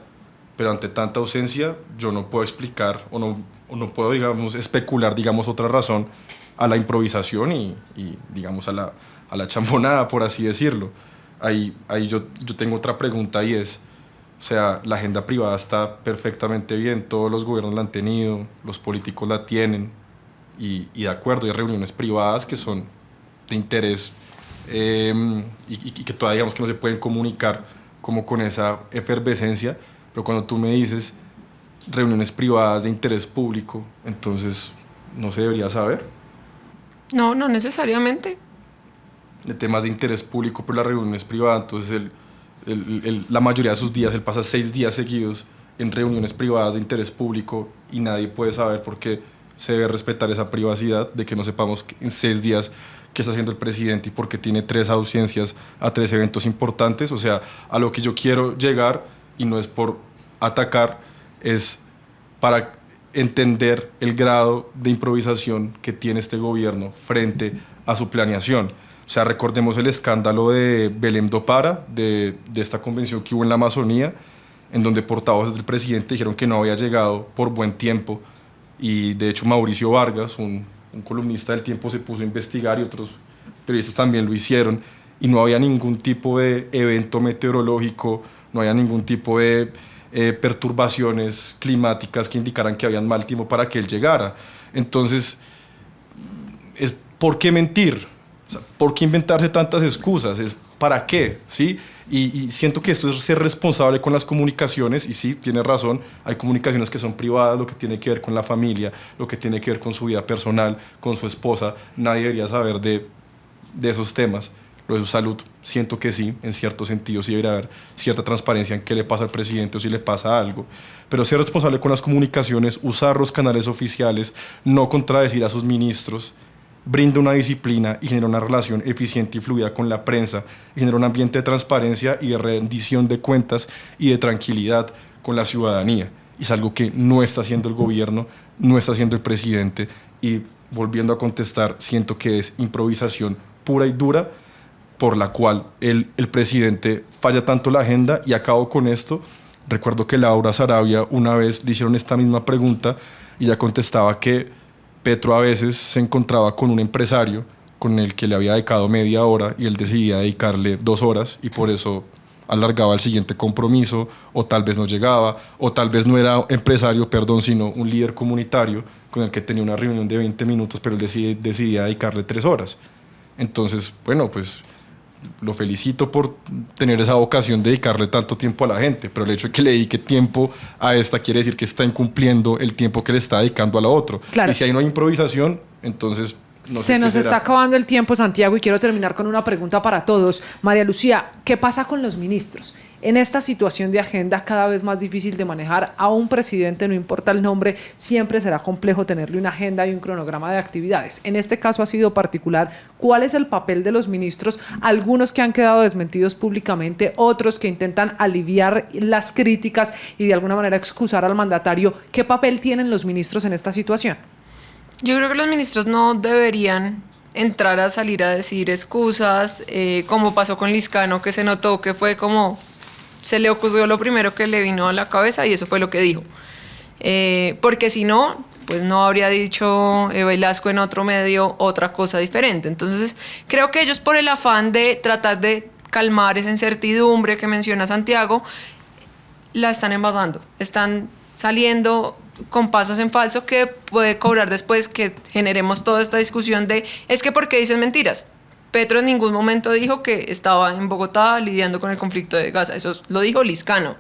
Speaker 3: pero ante tanta ausencia yo no puedo explicar o no puedo, digamos, especular, digamos, otra razón a la improvisación y digamos, a la chambonada, por así decirlo. Ahí yo tengo otra pregunta, y es, o sea, la agenda privada está perfectamente bien, todos los gobiernos la han tenido, los políticos la tienen, y de acuerdo, hay reuniones privadas que son de interés y que todavía, digamos, que no se pueden comunicar como con esa efervescencia, pero cuando tú me dices reuniones privadas de interés público, entonces no se debería saber.
Speaker 5: No, no necesariamente.
Speaker 3: De temas de interés público, pero las reuniones privadas, entonces la mayoría de sus días, él pasa 6 días seguidos en reuniones privadas de interés público, y nadie puede saber por qué se debe respetar esa privacidad de que no sepamos en 6 días qué está haciendo el presidente y por qué tiene 3 ausencias a 3 eventos importantes. O sea, a lo que yo quiero llegar, y no es por atacar, es para entender el grado de improvisación que tiene este gobierno frente a su planeación. O sea, recordemos el escándalo de Belém do Pará, de esta convención que hubo en la Amazonía, en donde portavoces del presidente dijeron que no había llegado por buen tiempo, y de hecho Mauricio Vargas, un columnista del Tiempo, se puso a investigar y otros periodistas también lo hicieron, y no había ningún tipo de evento meteorológico, no había ningún tipo de perturbaciones climáticas que indicaran que había mal tiempo para que él llegara. Entonces, ¿por qué mentir? O sea, ¿por qué inventarse tantas excusas? ¿Para qué? ¿Sí? Y siento que esto es ser responsable con las comunicaciones, y sí, tiene razón, hay comunicaciones que son privadas, lo que tiene que ver con la familia, lo que tiene que ver con su vida personal, con su esposa, nadie debería saber de esos temas. Lo de su salud, siento que sí, en cierto sentido sí debería haber cierta transparencia en qué le pasa al presidente o si le pasa algo, pero ser responsable con las comunicaciones, usar los canales oficiales, no contradecir a sus ministros, brinda una disciplina y genera una relación eficiente y fluida con la prensa, y genera un ambiente de transparencia y de rendición de cuentas y de tranquilidad con la ciudadanía. Y es algo que no está haciendo el gobierno, no está haciendo el presidente, y volviendo a contestar, siento que es improvisación pura y dura, por la cual el presidente falla tanto la agenda. Y acabo con esto. Recuerdo que Laura Sarabia una vez le hicieron esta misma pregunta y ella contestaba que Petro a veces se encontraba con un empresario con el que le había dedicado media hora y él decidía dedicarle 2 horas, y por eso alargaba el siguiente compromiso, o tal vez no llegaba, o tal vez no era empresario, sino un líder comunitario con el que tenía una reunión de 20 minutos, pero él decidía dedicarle 3 horas. Entonces, bueno, pues lo felicito por tener esa vocación de dedicarle tanto tiempo a la gente, pero el hecho de que le dedique tiempo a esta quiere decir que está incumpliendo el tiempo que le está dedicando a la otra.
Speaker 2: Claro.
Speaker 3: Y si ahí no hay improvisación, entonces
Speaker 2: se nos está acabando el tiempo, Santiago, y quiero terminar con una pregunta para todos. María Lucía, ¿qué pasa con los ministros? En esta situación de agenda cada vez más difícil de manejar a un presidente, no importa el nombre, siempre será complejo tenerle una agenda y un cronograma de actividades. En este caso ha sido particular. ¿Cuál es el papel de los ministros? Algunos que han quedado desmentidos públicamente, otros que intentan aliviar las críticas y de alguna manera excusar al mandatario. ¿Qué papel tienen los ministros en esta situación?
Speaker 5: Yo creo que los ministros no deberían entrar a salir a decir excusas, como pasó con Lizcano, que se notó que fue como se le ocurrió lo primero que le vino a la cabeza y eso fue lo que dijo. Porque si no, pues no habría dicho Velasco en otro medio otra cosa diferente. Entonces, creo que ellos, por el afán de tratar de calmar esa incertidumbre que menciona Santiago, la están envasando, están saliendo con pasos en falso que puede cobrar después que generemos toda esta discusión de es que ¿por qué dicen mentiras? Petro en ningún momento dijo que estaba en Bogotá lidiando con el conflicto de Gaza, eso lo dijo Lizcano.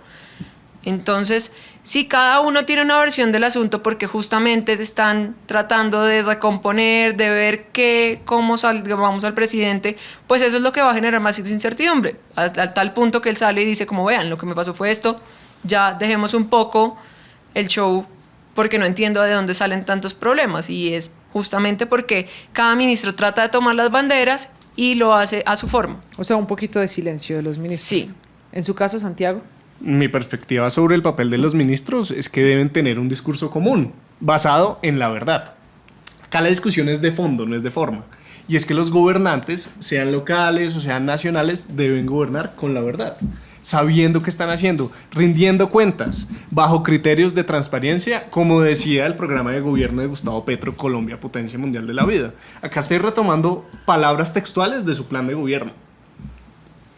Speaker 5: Entonces, si cada uno tiene una versión del asunto porque justamente están tratando de recomponer, de ver cómo vamos al presidente, pues eso es lo que va a generar más incertidumbre, a tal punto que él sale y dice como vean, lo que me pasó fue esto, ya dejemos un poco el show porque no entiendo de dónde salen tantos problemas, y es justamente porque cada ministro trata de tomar las banderas y lo hace a su forma.
Speaker 2: O sea, un poquito de silencio de los ministros.
Speaker 5: Sí.
Speaker 2: En su caso, Santiago.
Speaker 4: Mi perspectiva sobre el papel de los ministros es que deben tener un discurso común, basado en la verdad. Acá la discusión es de fondo, no es de forma. Y es que los gobernantes, sean locales o sean nacionales, deben gobernar con la verdad, sabiendo qué están haciendo, rindiendo cuentas, bajo criterios de transparencia, como decía el programa de gobierno de Gustavo Petro, Colombia, potencia mundial de la vida. Acá estoy retomando palabras textuales de su plan de gobierno.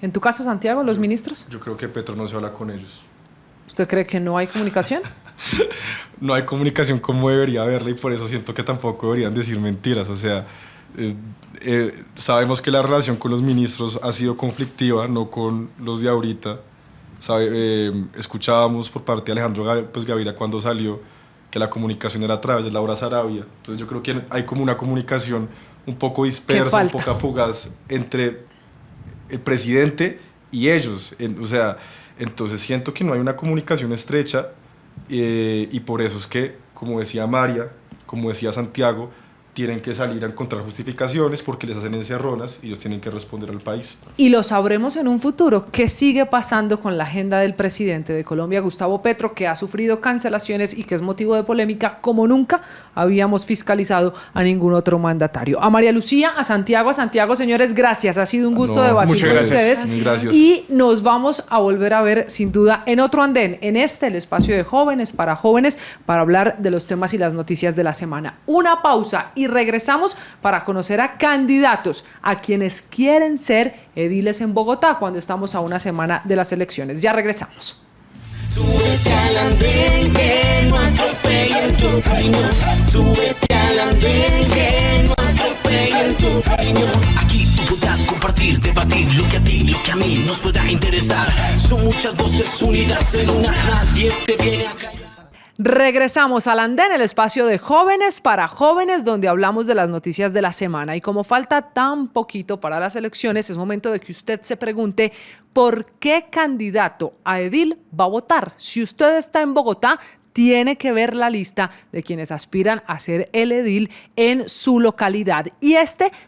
Speaker 2: En tu caso, Santiago, los ministros.
Speaker 3: Yo creo que Petro no se habla con ellos.
Speaker 2: ¿Usted cree que no hay comunicación?
Speaker 3: No hay comunicación como debería haberla, y por eso siento que tampoco deberían decir mentiras. O sea, sabemos que la relación con los ministros ha sido conflictiva, no con los de ahorita. Escuchábamos por parte de Alejandro Gaviria cuando salió que la comunicación era a través de Laura Sarabia. Entonces yo creo que hay como una comunicación un poco dispersa, un poco fugaz entre el presidente y ellos. O sea, entonces siento que no hay una comunicación estrecha, y por eso es que, como decía María, como decía Santiago, tienen que salir a encontrar justificaciones porque les hacen encerronas y ellos tienen que responder al país.
Speaker 2: Y lo sabremos en un futuro. ¿Qué sigue pasando con la agenda del presidente de Colombia, Gustavo Petro, que ha sufrido cancelaciones y que es motivo de polémica como nunca habíamos fiscalizado a ningún otro mandatario? A María Lucía, a Santiago, señores, gracias. Ha sido un gusto debatir con ustedes.
Speaker 3: Gracias.
Speaker 2: Y nos vamos a volver a ver sin duda en otro andén, en el espacio de jóvenes, para hablar de los temas y las noticias de la semana. Una pausa y regresamos para conocer a candidatos, a quienes quieren ser ediles en Bogotá cuando estamos a una semana de las elecciones. Ya regresamos.
Speaker 1: Súbete al andén que no atropellen tu opinión. Súbete al andén que no atropellen tu opinión. Aquí tú podrás compartir, debatir lo que a ti, lo que a mí nos pueda interesar. Son muchas voces unidas en una, nadie te viene a callar.
Speaker 2: Regresamos al andén, el espacio de jóvenes para jóvenes, donde hablamos de las noticias de la semana. Y como falta tan poquito para las elecciones, es momento de que usted se pregunte por qué candidato a edil va a votar. Si usted está en Bogotá, tiene que ver la lista de quienes aspiran a ser el edil en su localidad. Y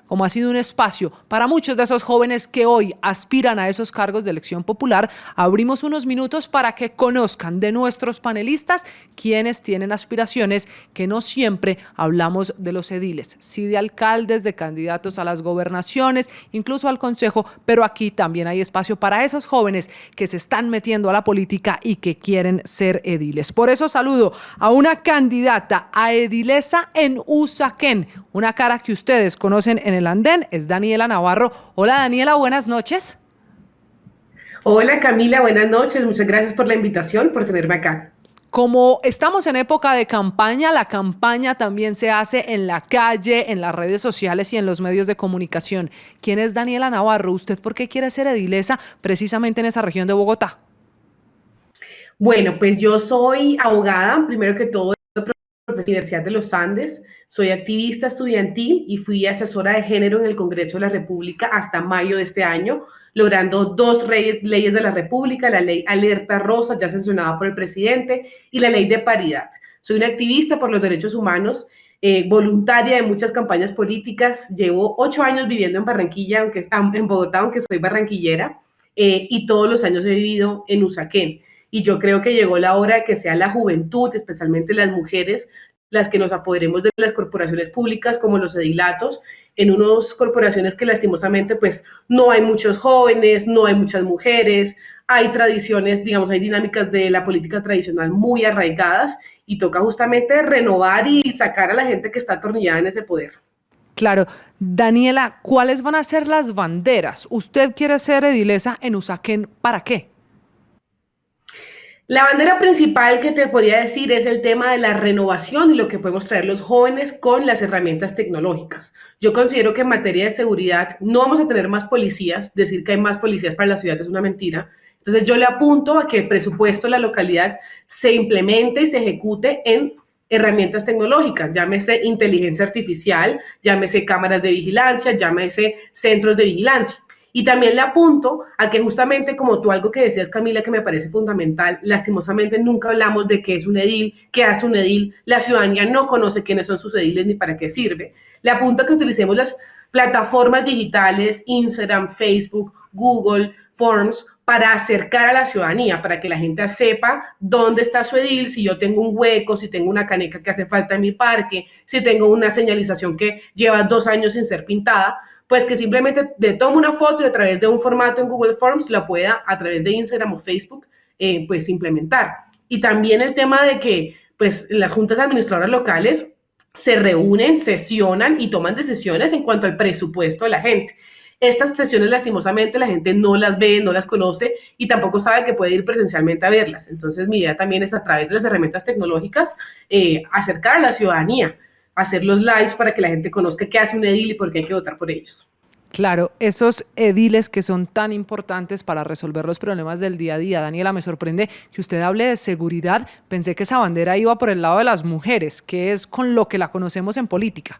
Speaker 2: como ha sido un espacio para muchos de esos jóvenes que hoy aspiran a esos cargos de elección popular, abrimos unos minutos para que conozcan de nuestros panelistas quienes tienen aspiraciones, que no siempre hablamos de los ediles, sí de alcaldes, de candidatos a las gobernaciones, incluso al consejo, pero aquí también hay espacio para esos jóvenes que se están metiendo a la política y que quieren ser ediles. Por eso saludo a una candidata a edilesa en Usaquén, una cara que ustedes conocen en el andén, es Daniela Navarro. Hola Daniela, buenas noches.
Speaker 6: Hola Camila, buenas noches, muchas gracias por la invitación, por tenerme acá.
Speaker 2: Como estamos en época de campaña, la campaña también se hace en la calle, en las redes sociales y en los medios de comunicación. ¿Quién es Daniela Navarro? ¿Usted por qué quiere ser edilesa precisamente en esa región de Bogotá?
Speaker 6: Bueno, pues yo soy abogada, primero que todo, de la Universidad de los Andes, soy activista estudiantil y fui asesora de género en el Congreso de la República hasta mayo de este año, logrando 2 leyes de la República, la ley Alerta Rosa, ya sancionada por el presidente, y la ley de paridad. Soy una activista por los derechos humanos, voluntaria de muchas campañas políticas, llevo 8 años viviendo en Barranquilla, en Bogotá, aunque soy barranquillera, y todos los años he vivido en Usaquén. Y yo creo que llegó la hora de que sea la juventud, especialmente las mujeres, las que nos apoderemos de las corporaciones públicas como los edilatos, en unas corporaciones que lastimosamente pues no hay muchos jóvenes, no hay muchas mujeres, hay tradiciones, digamos, hay dinámicas de la política tradicional muy arraigadas y toca justamente renovar y sacar a la gente que está atornillada en ese poder.
Speaker 2: Claro. Daniela, ¿cuáles van a ser las banderas? ¿Usted quiere ser edilesa en Usaquén? ¿Para qué?
Speaker 6: La bandera principal que te podría decir es el tema de la renovación y lo que podemos traer los jóvenes con las herramientas tecnológicas. Yo considero que en materia de seguridad no vamos a tener más policías, decir que hay más policías para la ciudad es una mentira. Entonces yo le apunto a que el presupuesto de la localidad se implemente y se ejecute en herramientas tecnológicas, llámese inteligencia artificial, llámese cámaras de vigilancia, llámese centros de vigilancia. Y también le apunto a que justamente como tú algo que decías, Camila, que me parece fundamental, lastimosamente nunca hablamos de qué es un edil, qué hace un edil, la ciudadanía no conoce quiénes son sus ediles ni para qué sirve. Le apunto a que utilicemos las plataformas digitales, Instagram, Facebook, Google, Forms, para acercar a la ciudadanía, para que la gente sepa dónde está su edil, si yo tengo un hueco, si tengo una caneca que hace falta en mi parque, si tengo una señalización que lleva 2 años sin ser pintada, pues que simplemente le tome una foto y a través de un formato en Google Forms la pueda a través de Instagram o Facebook pues implementar. Y también el tema de que pues las juntas administradoras locales se reúnen, sesionan y toman decisiones en cuanto al presupuesto de la gente. Estas sesiones lastimosamente la gente no las ve, no las conoce y tampoco sabe que puede ir presencialmente a verlas. Entonces mi idea también es a través de las herramientas tecnológicas acercar a la ciudadanía, hacer los lives para que la gente conozca qué hace un edil y por qué hay que votar por ellos.
Speaker 2: Claro, esos ediles que son tan importantes para resolver los problemas del día a día. Daniela, me sorprende que usted hable de seguridad. Pensé que esa bandera iba por el lado de las mujeres, que es con lo que la conocemos en política.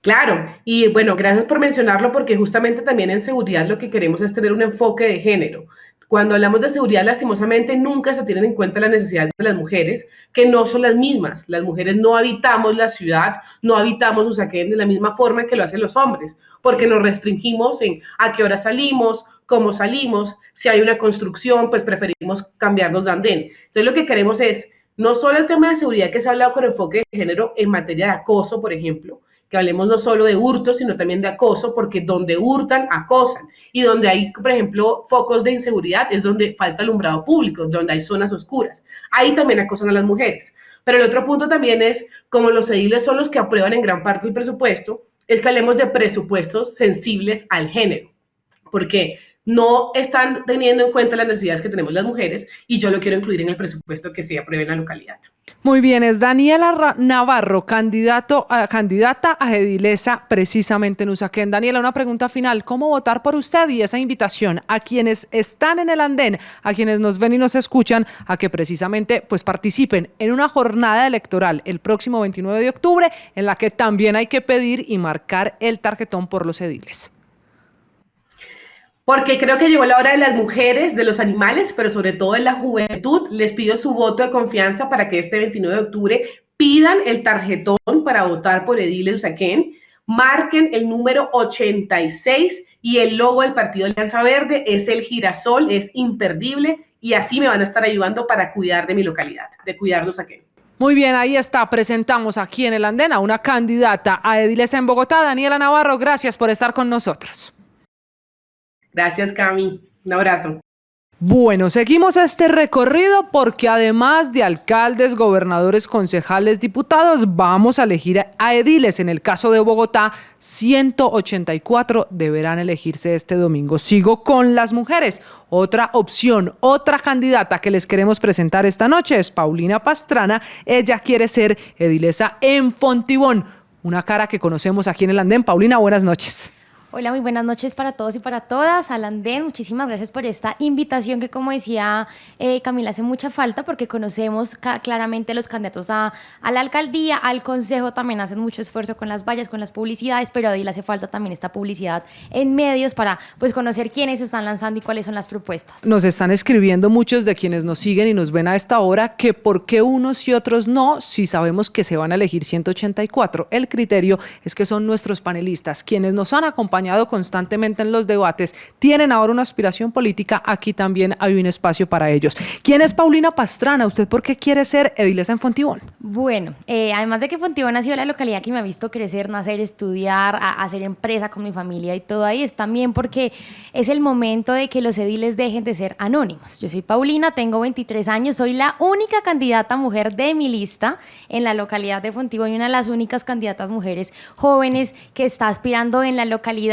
Speaker 6: Claro, y bueno, gracias por mencionarlo porque justamente también en seguridad lo que queremos es tener un enfoque de género. Cuando hablamos de seguridad, lastimosamente, nunca se tienen en cuenta las necesidades de las mujeres, que no son las mismas. Las mujeres no habitamos la ciudad, no habitamos Usaquén de la misma forma que lo hacen los hombres, porque nos restringimos en a qué hora salimos, cómo salimos, si hay una construcción, pues preferimos cambiarnos de andén. Entonces, lo que queremos es, no solo el tema de seguridad que se ha hablado con enfoque de género en materia de acoso, por ejemplo, que hablemos no solo de hurto, sino también de acoso, porque donde hurtan, acosan. Y donde hay, por ejemplo, focos de inseguridad, es donde falta alumbrado público, donde hay zonas oscuras. Ahí también acosan a las mujeres. Pero el otro punto también es, como los ediles son los que aprueban en gran parte el presupuesto, es que hablemos de presupuestos sensibles al género. Porque no están teniendo en cuenta las necesidades que tenemos las mujeres y yo lo quiero incluir en el presupuesto que se apruebe en la localidad.
Speaker 2: Muy bien, es Daniela Navarro, candidata a edilesa precisamente en Usaquén. Daniela, una pregunta final, ¿cómo votar por usted? Y esa invitación a quienes están en el andén, a quienes nos ven y nos escuchan, a que precisamente pues participen en una jornada electoral el próximo 29 de octubre, en la que también hay que pedir y marcar el tarjetón por los ediles.
Speaker 6: Porque creo que llegó la hora de las mujeres, de los animales, pero sobre todo de la juventud. Les pido su voto de confianza para que este 29 de octubre pidan el tarjetón para votar por Ediles Usaquén, marquen el número 86 y el logo del Partido Alianza Verde es el girasol, es imperdible y así me van a estar ayudando para cuidar de mi localidad, de cuidar de Usaquén.
Speaker 2: Muy bien, ahí está. Presentamos aquí en el andén a una candidata a edilesa en Bogotá, Daniela Navarro. Gracias por estar con nosotros.
Speaker 6: Gracias, Cami. Un abrazo.
Speaker 2: Bueno, seguimos este recorrido porque además de alcaldes, gobernadores, concejales, diputados, vamos a elegir a ediles. En el caso de Bogotá, 184 deberán elegirse este domingo. Sigo con las mujeres. Otra opción, otra candidata que les queremos presentar esta noche es Paulina Pastrana. Ella quiere ser edilesa en Fontibón, una cara que conocemos aquí en el andén. Paulina, buenas noches.
Speaker 7: Hola, muy buenas noches para todos y para todas. Al andén, muchísimas gracias por esta invitación que, como decía Camila, hace mucha falta porque conocemos claramente los candidatos a la alcaldía, al consejo también hacen mucho esfuerzo con las vallas, con las publicidades, pero ahí le hace falta también esta publicidad en medios para pues conocer quiénes se están lanzando y cuáles son las propuestas.
Speaker 2: Nos están escribiendo muchos de quienes nos siguen y nos ven a esta hora que por qué unos y otros no, si sabemos que se van a elegir 184. El criterio es que son nuestros panelistas, quienes nos han acompañado constantemente en los debates, tienen ahora una aspiración política, aquí también hay un espacio para ellos. ¿Quién es Paulina Pastrana? ¿Usted por qué quiere ser edilesa en Fontibón?
Speaker 7: Bueno, además de que Fontibón ha sido la localidad que me ha visto crecer, nacer, estudiar, hacer empresa con mi familia y todo ahí, es también porque es el momento de que los ediles dejen de ser anónimos. Yo soy Paulina, tengo 23 años, soy la única candidata mujer de mi lista en la localidad de Fontibón y una de las únicas candidatas mujeres jóvenes que está aspirando en la localidad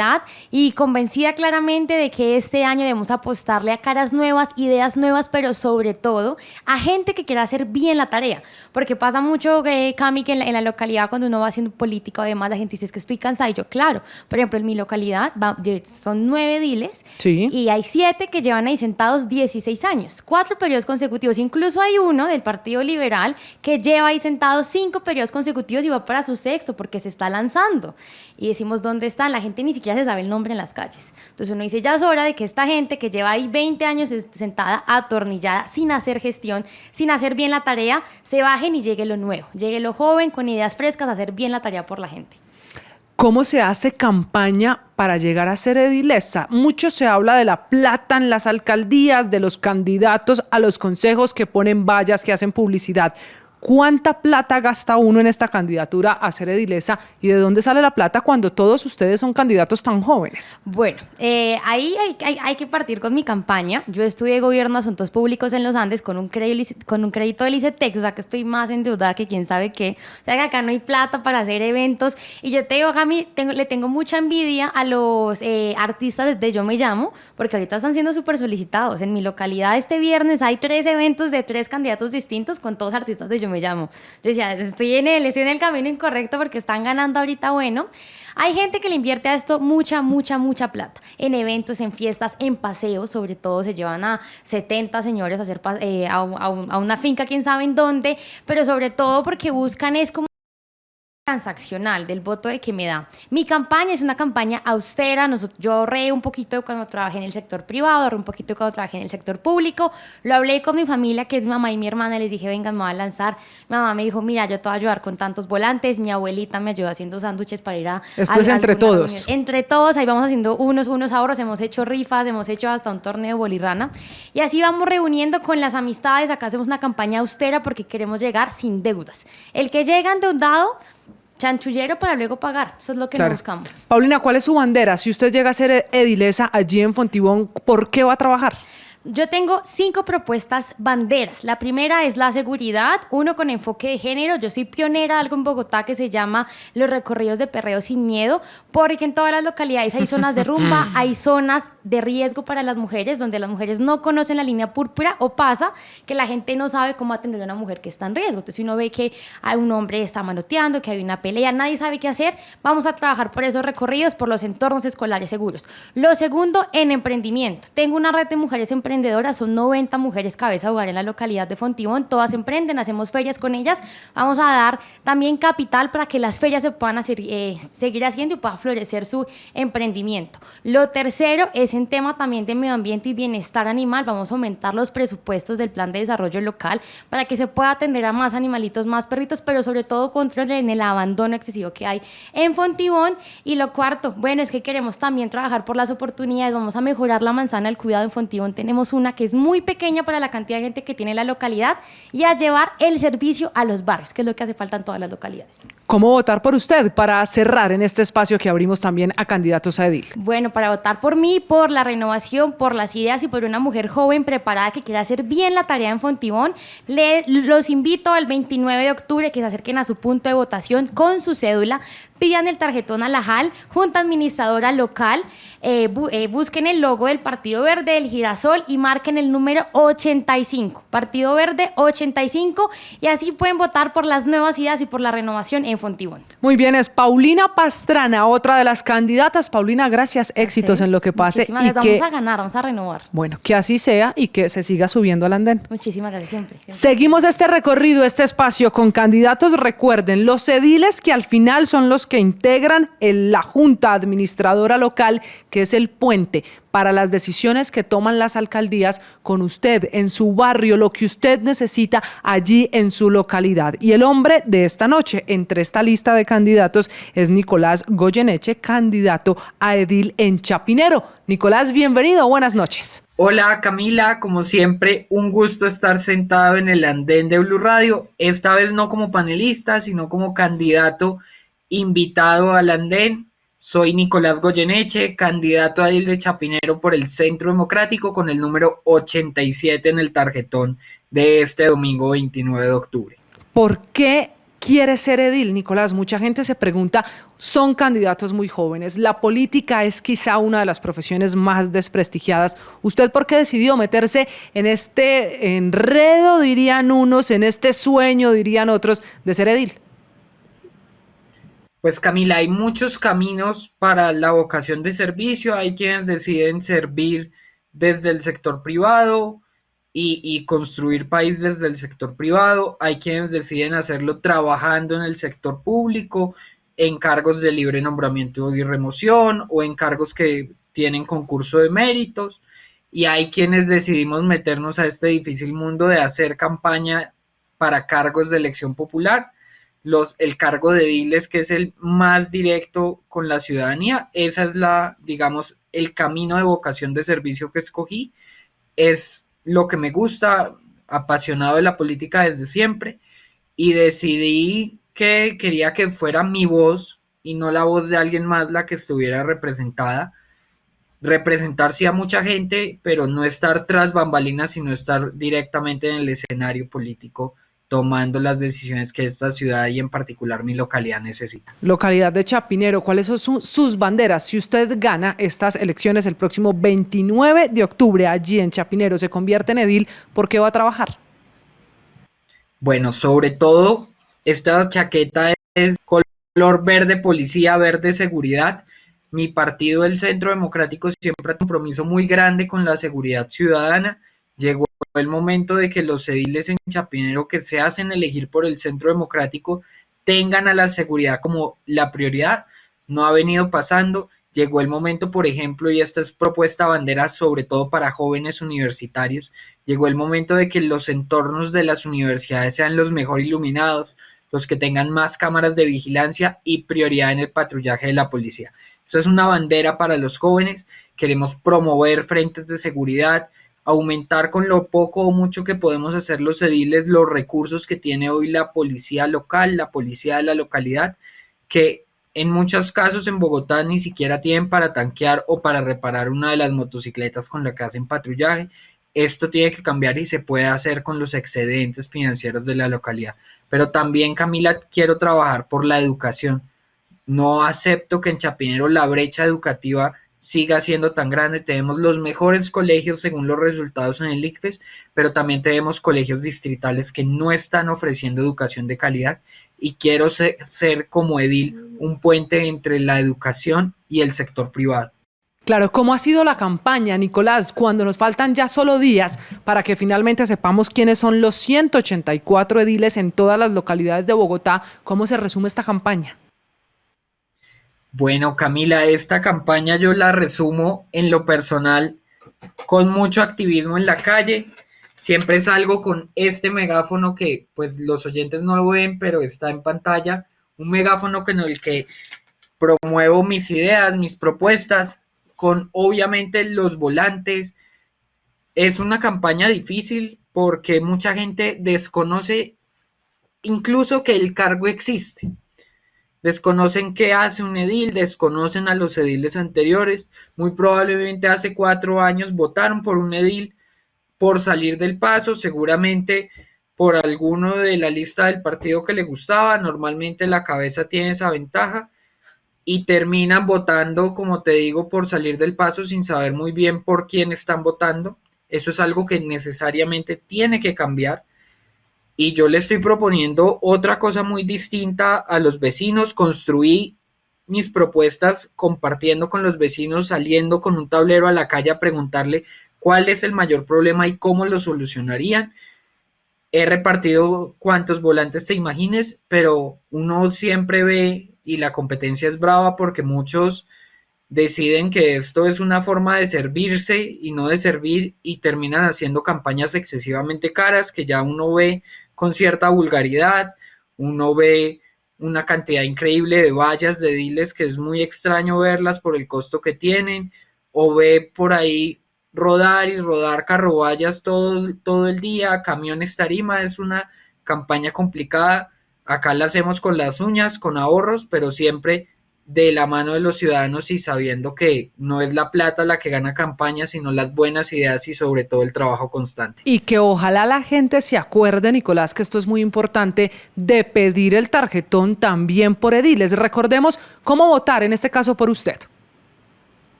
Speaker 7: y convencida claramente de que este año debemos apostarle a caras nuevas, ideas nuevas, pero sobre todo a gente que quiera hacer bien la tarea, porque pasa mucho, Cami, que en la localidad cuando uno va haciendo política o demás, la gente dice es que estoy cansada y yo, claro, por ejemplo, en mi localidad son 9 ediles
Speaker 2: sí,
Speaker 7: y hay 7 que llevan ahí sentados 16 años, 4 periodos consecutivos, incluso hay uno del Partido Liberal que lleva ahí sentado 5 periodos consecutivos y va para su sexto porque se está lanzando y decimos ¿dónde están? La gente ni siquiera se sabe el nombre en las calles. Entonces uno dice, ya es hora de que esta gente que lleva ahí 20 años sentada, atornillada, sin hacer gestión, sin hacer bien la tarea, se bajen y llegue lo nuevo, llegue lo joven, con ideas frescas, a hacer bien la tarea por la gente.
Speaker 2: ¿Cómo se hace campaña para llegar a ser edilesa? Mucho se habla de la plata en las alcaldías, de los candidatos a los consejos que ponen vallas, que hacen publicidad. ¿Cuánta plata gasta uno en esta candidatura a ser edilesa y de dónde sale la plata cuando todos ustedes son candidatos tan jóvenes?
Speaker 7: Bueno, ahí hay que partir con mi campaña. Yo estudié Gobierno de Asuntos Públicos en los Andes con un crédito del ICETEX, o sea que estoy más endeudada que quién sabe qué. O sea que acá no hay plata para hacer eventos. Y yo te digo, Jami, le tengo mucha envidia a los artistas de Yo Me Llamo, porque ahorita están siendo súper solicitados. En mi localidad este viernes hay 3 eventos de 3 candidatos distintos con todos artistas de Yo Me Llamo. Yo decía, estoy en el camino incorrecto porque están ganando ahorita bueno. Hay gente que le invierte a esto mucha plata. En eventos, en fiestas, en paseos, sobre todo se llevan a 70 señores a hacer a una finca, quién sabe en dónde, pero sobre todo porque buscan es como transaccional del voto de que me da. Mi campaña es una campaña austera. Yo ahorré un poquito de cuando trabajé en el sector privado, ahorré un poquito de cuando trabajé en el sector público. Lo hablé con mi familia, que es mi mamá y mi hermana, y les dije, vengan, me voy a lanzar. Mi mamá me dijo, mira, yo te voy a ayudar con tantos volantes. Mi abuelita me ayudó haciendo sándwiches para ir a...
Speaker 2: Esto es entre todos.
Speaker 7: Entre todos, ahí vamos haciendo unos ahorros, hemos hecho rifas, hemos hecho hasta un torneo de bolirrana. Y así vamos reuniendo con las amistades. Acá hacemos una campaña austera porque queremos llegar sin deudas. El que llega endeudado, chanchullero para luego pagar. Eso es lo que no buscamos.
Speaker 2: Paulina, ¿cuál es su bandera? Si usted llega a ser edilesa allí en Fontibón, ¿por qué va a trabajar?
Speaker 7: Yo tengo 5 propuestas banderas. La primera es la seguridad, uno con enfoque de género. Yo soy pionera de algo en Bogotá que se llama los recorridos de perreo sin miedo, porque en todas las localidades hay zonas de rumba, hay zonas de riesgo para las mujeres, donde las mujeres no conocen la línea púrpura, o pasa que la gente no sabe cómo atender a una mujer que está en riesgo. Entonces, si uno ve que hay un hombre está manoteando, que hay una pelea, nadie sabe qué hacer, vamos a trabajar por esos recorridos, por los entornos escolares seguros. Lo segundo, en emprendimiento. Tengo una red de mujeres emprendedoras, son 90 mujeres cabeza de hogar en la localidad de Fontibón, todas emprenden, hacemos ferias con ellas, vamos a dar también capital para que las ferias se puedan seguir haciendo y pueda florecer su emprendimiento. Lo tercero es en tema también de medio ambiente y bienestar animal, vamos a aumentar los presupuestos del plan de desarrollo local para que se pueda atender a más animalitos, más perritos, pero sobre todo control en el abandono excesivo que hay en Fontibón. Y lo cuarto, bueno, es que queremos también trabajar por las oportunidades, vamos a mejorar la manzana del cuidado en Fontibón, tenemos una que es muy pequeña para la cantidad de gente que tiene la localidad, y a llevar el servicio a los barrios, que es lo que hace falta en todas las localidades.
Speaker 2: ¿Cómo votar por usted para cerrar en este espacio que abrimos también a candidatos a edil?
Speaker 7: Bueno, para votar por mí, por la renovación, por las ideas y por una mujer joven preparada que quiera hacer bien la tarea en Fontibón, los invito al 29 de octubre que se acerquen a su punto de votación con su cédula, pidan el tarjetón a la JAL, Junta Administradora Local, busquen el logo del Partido Verde, del girasol, y marquen el número 85, Partido Verde 85, y así pueden votar por las nuevas ideas y por la renovación en Fontibón.
Speaker 2: Muy bien, es Paulina Pastrana, otra de las candidatas. Paulina, gracias, éxitos en lo que pase.
Speaker 7: Muchísimas gracias, vamos a ganar, vamos a renovar.
Speaker 2: Bueno, que así sea y que se siga subiendo al andén.
Speaker 7: Muchísimas gracias, siempre.
Speaker 2: Seguimos este recorrido, este espacio con candidatos. Recuerden, los ediles que al final son los que integran la Junta Administradora Local, que es el puente para las decisiones que toman las alcaldías con usted en su barrio, lo que usted necesita allí en su localidad. Y el hombre de esta noche entre esta lista de candidatos es Nicolás Goyeneche, candidato a edil en Chapinero. Nicolás, bienvenido, buenas noches.
Speaker 8: Hola Camila, como siempre, un gusto estar sentado en el andén de Blue Radio, esta vez no como panelista, sino como candidato invitado al andén. Soy Nicolás Goyeneche, candidato a edil de Chapinero por el Centro Democrático con el número 87 en el tarjetón de este domingo 29 de octubre.
Speaker 2: ¿Por qué quiere ser edil, Nicolás? Mucha gente se pregunta, son candidatos muy jóvenes, la política es quizá una de las profesiones más desprestigiadas. ¿Usted por qué decidió meterse en este enredo, dirían unos, en este sueño, dirían otros, de ser edil?
Speaker 8: Pues Camila, hay muchos caminos para la vocación de servicio. Hay quienes deciden servir desde el sector privado y construir país desde el sector privado. Hay quienes deciden hacerlo trabajando en el sector público, en cargos de libre nombramiento y remoción o en cargos que tienen concurso de méritos. Y hay quienes decidimos meternos a este difícil mundo de hacer campaña para cargos de elección popular. El cargo de ediles, que es el más directo con la ciudadanía, esa es el camino de vocación de servicio que escogí, es lo que me gusta, apasionado de la política desde siempre, y decidí que quería que fuera mi voz y no la voz de alguien más la que estuviera representada, representar sí a mucha gente, pero no estar tras bambalinas, sino estar directamente en el escenario político, tomando las decisiones que esta ciudad y en particular mi localidad necesita.
Speaker 2: Localidad de Chapinero, ¿cuáles son sus banderas? Si usted gana estas elecciones el próximo 29 de octubre allí en Chapinero, se convierte en edil, ¿por qué va a trabajar?
Speaker 8: Bueno, sobre todo esta chaqueta es color verde policía, verde seguridad. Mi partido, el Centro Democrático, siempre ha tenido un compromiso muy grande con la seguridad ciudadana. Llegó el momento de que los ediles en Chapinero que se hacen elegir por el Centro Democrático tengan a la seguridad como la prioridad. No ha venido pasando. Llegó el momento, por ejemplo, y esta es propuesta bandera sobre todo para jóvenes universitarios, llegó el momento de que los entornos de las universidades sean los mejor iluminados, los que tengan más cámaras de vigilancia y prioridad en el patrullaje de la policía. Esta es una bandera para los jóvenes. Queremos promover frentes de seguridad, aumentar con lo poco o mucho que podemos hacer los ediles los recursos que tiene hoy la policía local, la policía de la localidad, que en muchos casos en Bogotá ni siquiera tienen para tanquear o para reparar una de las motocicletas con la que hacen patrullaje. Esto tiene que cambiar y se puede hacer con los excedentes financieros de la localidad. Pero también, Camila, quiero trabajar por la educación. No acepto que en Chapinero la brecha educativa siga siendo tan grande. Tenemos los mejores colegios según los resultados en el ICFES, pero también tenemos colegios distritales que no están ofreciendo educación de calidad, y quiero ser como edil un puente entre la educación y el sector privado.
Speaker 2: Claro, ¿cómo ha sido la campaña, Nicolás, cuando nos faltan ya solo días para que finalmente sepamos quiénes son los 184 ediles en todas las localidades de Bogotá? ¿Cómo se resume esta campaña?
Speaker 8: Bueno, Camila, esta campaña yo la resumo en lo personal con mucho activismo en la calle. Siempre salgo con este megáfono que pues los oyentes no lo ven, pero está en pantalla. Un megáfono con el que promuevo mis ideas, mis propuestas, con obviamente los volantes. Es una campaña difícil porque mucha gente desconoce incluso que el cargo existe. Desconocen qué hace un edil, desconocen a los ediles anteriores. Muy probablemente hace 4 años votaron por un edil por salir del paso, seguramente por alguno de la lista del partido que le gustaba. Normalmente la cabeza tiene esa ventaja y terminan votando, como te digo, por salir del paso sin saber muy bien por quién están votando. Eso es algo que necesariamente tiene que cambiar. Y yo le estoy proponiendo otra cosa muy distinta a los vecinos. Construí mis propuestas compartiendo con los vecinos, saliendo con un tablero a la calle a preguntarle cuál es el mayor problema y cómo lo solucionarían. He repartido cuantos volantes te imagines, pero uno siempre ve, y la competencia es brava porque muchos deciden que esto es una forma de servirse y no de servir, y terminan haciendo campañas excesivamente caras que ya uno ve con cierta vulgaridad. Uno ve una cantidad increíble de vallas de ediles que es muy extraño verlas por el costo que tienen, o ve por ahí rodar y rodar carrovallas todo el día, camiones tarima. Es una campaña complicada. Acá la hacemos con las uñas, con ahorros, pero siempre de la mano de los ciudadanos y sabiendo que no es la plata la que gana campaña, sino las buenas ideas y sobre todo el trabajo constante.
Speaker 2: Y que ojalá la gente se acuerde, Nicolás, que esto es muy importante, de pedir el tarjetón también por ediles. Recordemos cómo votar, en este caso por usted.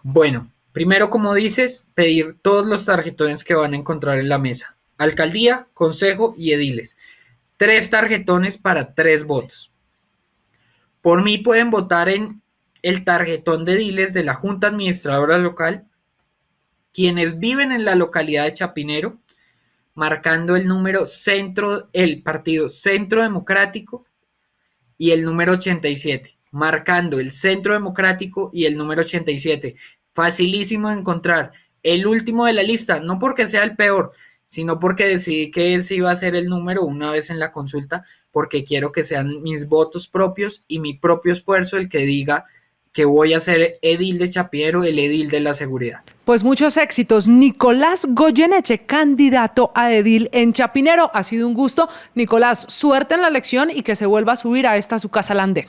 Speaker 8: Bueno, primero, como dices, pedir todos los tarjetones que van a encontrar en la mesa. Alcaldía, consejo y ediles. 3 tarjetones para 3 votos. Por mí pueden votar en el tarjetón de ediles de la Junta Administradora Local, quienes viven en la localidad de Chapinero, marcando el número centro, el partido Centro Democrático, y el número 87, marcando el Centro Democrático y el número 87. Facilísimo de encontrar. El último de la lista, no porque sea el peor, sino porque decidí que ese iba a ser el número una vez en la consulta, porque quiero que sean mis votos propios y mi propio esfuerzo el que diga que voy a ser edil de Chapinero, el edil de la seguridad.
Speaker 2: Pues muchos éxitos. Nicolás Goyeneche, candidato a edil en Chapinero. Ha sido un gusto. Nicolás, suerte en la elección y que se vuelva a subir a esta su casa al andén.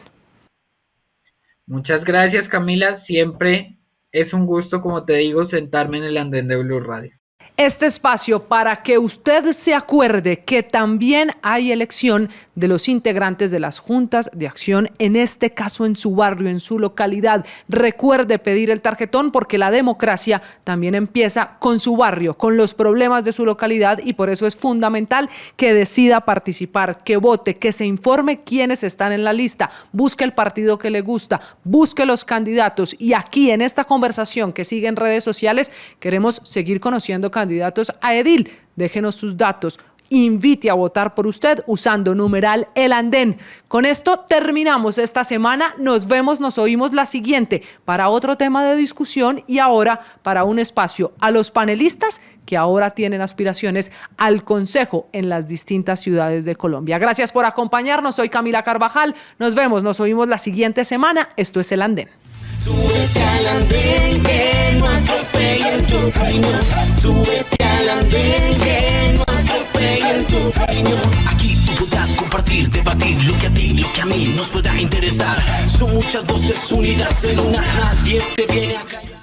Speaker 8: Muchas gracias, Camila. Siempre es un gusto, como te digo, sentarme en el andén de Blue Radio.
Speaker 2: Este espacio para que usted se acuerde que también hay elección de los integrantes de las juntas de acción, en este caso en su barrio, en su localidad. Recuerde pedir el tarjetón porque la democracia también empieza con su barrio, con los problemas de su localidad, y por eso es fundamental que decida participar, que vote, que se informe quiénes están en la lista, busque el partido que le gusta, busque los candidatos, y aquí en esta conversación que sigue en redes sociales queremos seguir conociendo candidatos a edil. Déjenos sus datos invite a votar por usted usando numeral El Andén. Con esto terminamos esta semana. Nos vemos, nos oímos la siguiente para otro tema de discusión y ahora para un espacio a los panelistas que ahora tienen aspiraciones al Consejo en las distintas ciudades de Colombia. Gracias por acompañarnos. Soy Camila Carvajal. Nos vemos, nos oímos la siguiente semana. Esto es El Andén.
Speaker 1: Súbete al andén que no atropellen tu opinión. Súbete al andén que no atropellen tu opinión. Aquí tú podrás compartir, debatir lo que a ti, lo que a mí nos pueda interesar. Son muchas voces unidas en una. Nadie te viene a callar.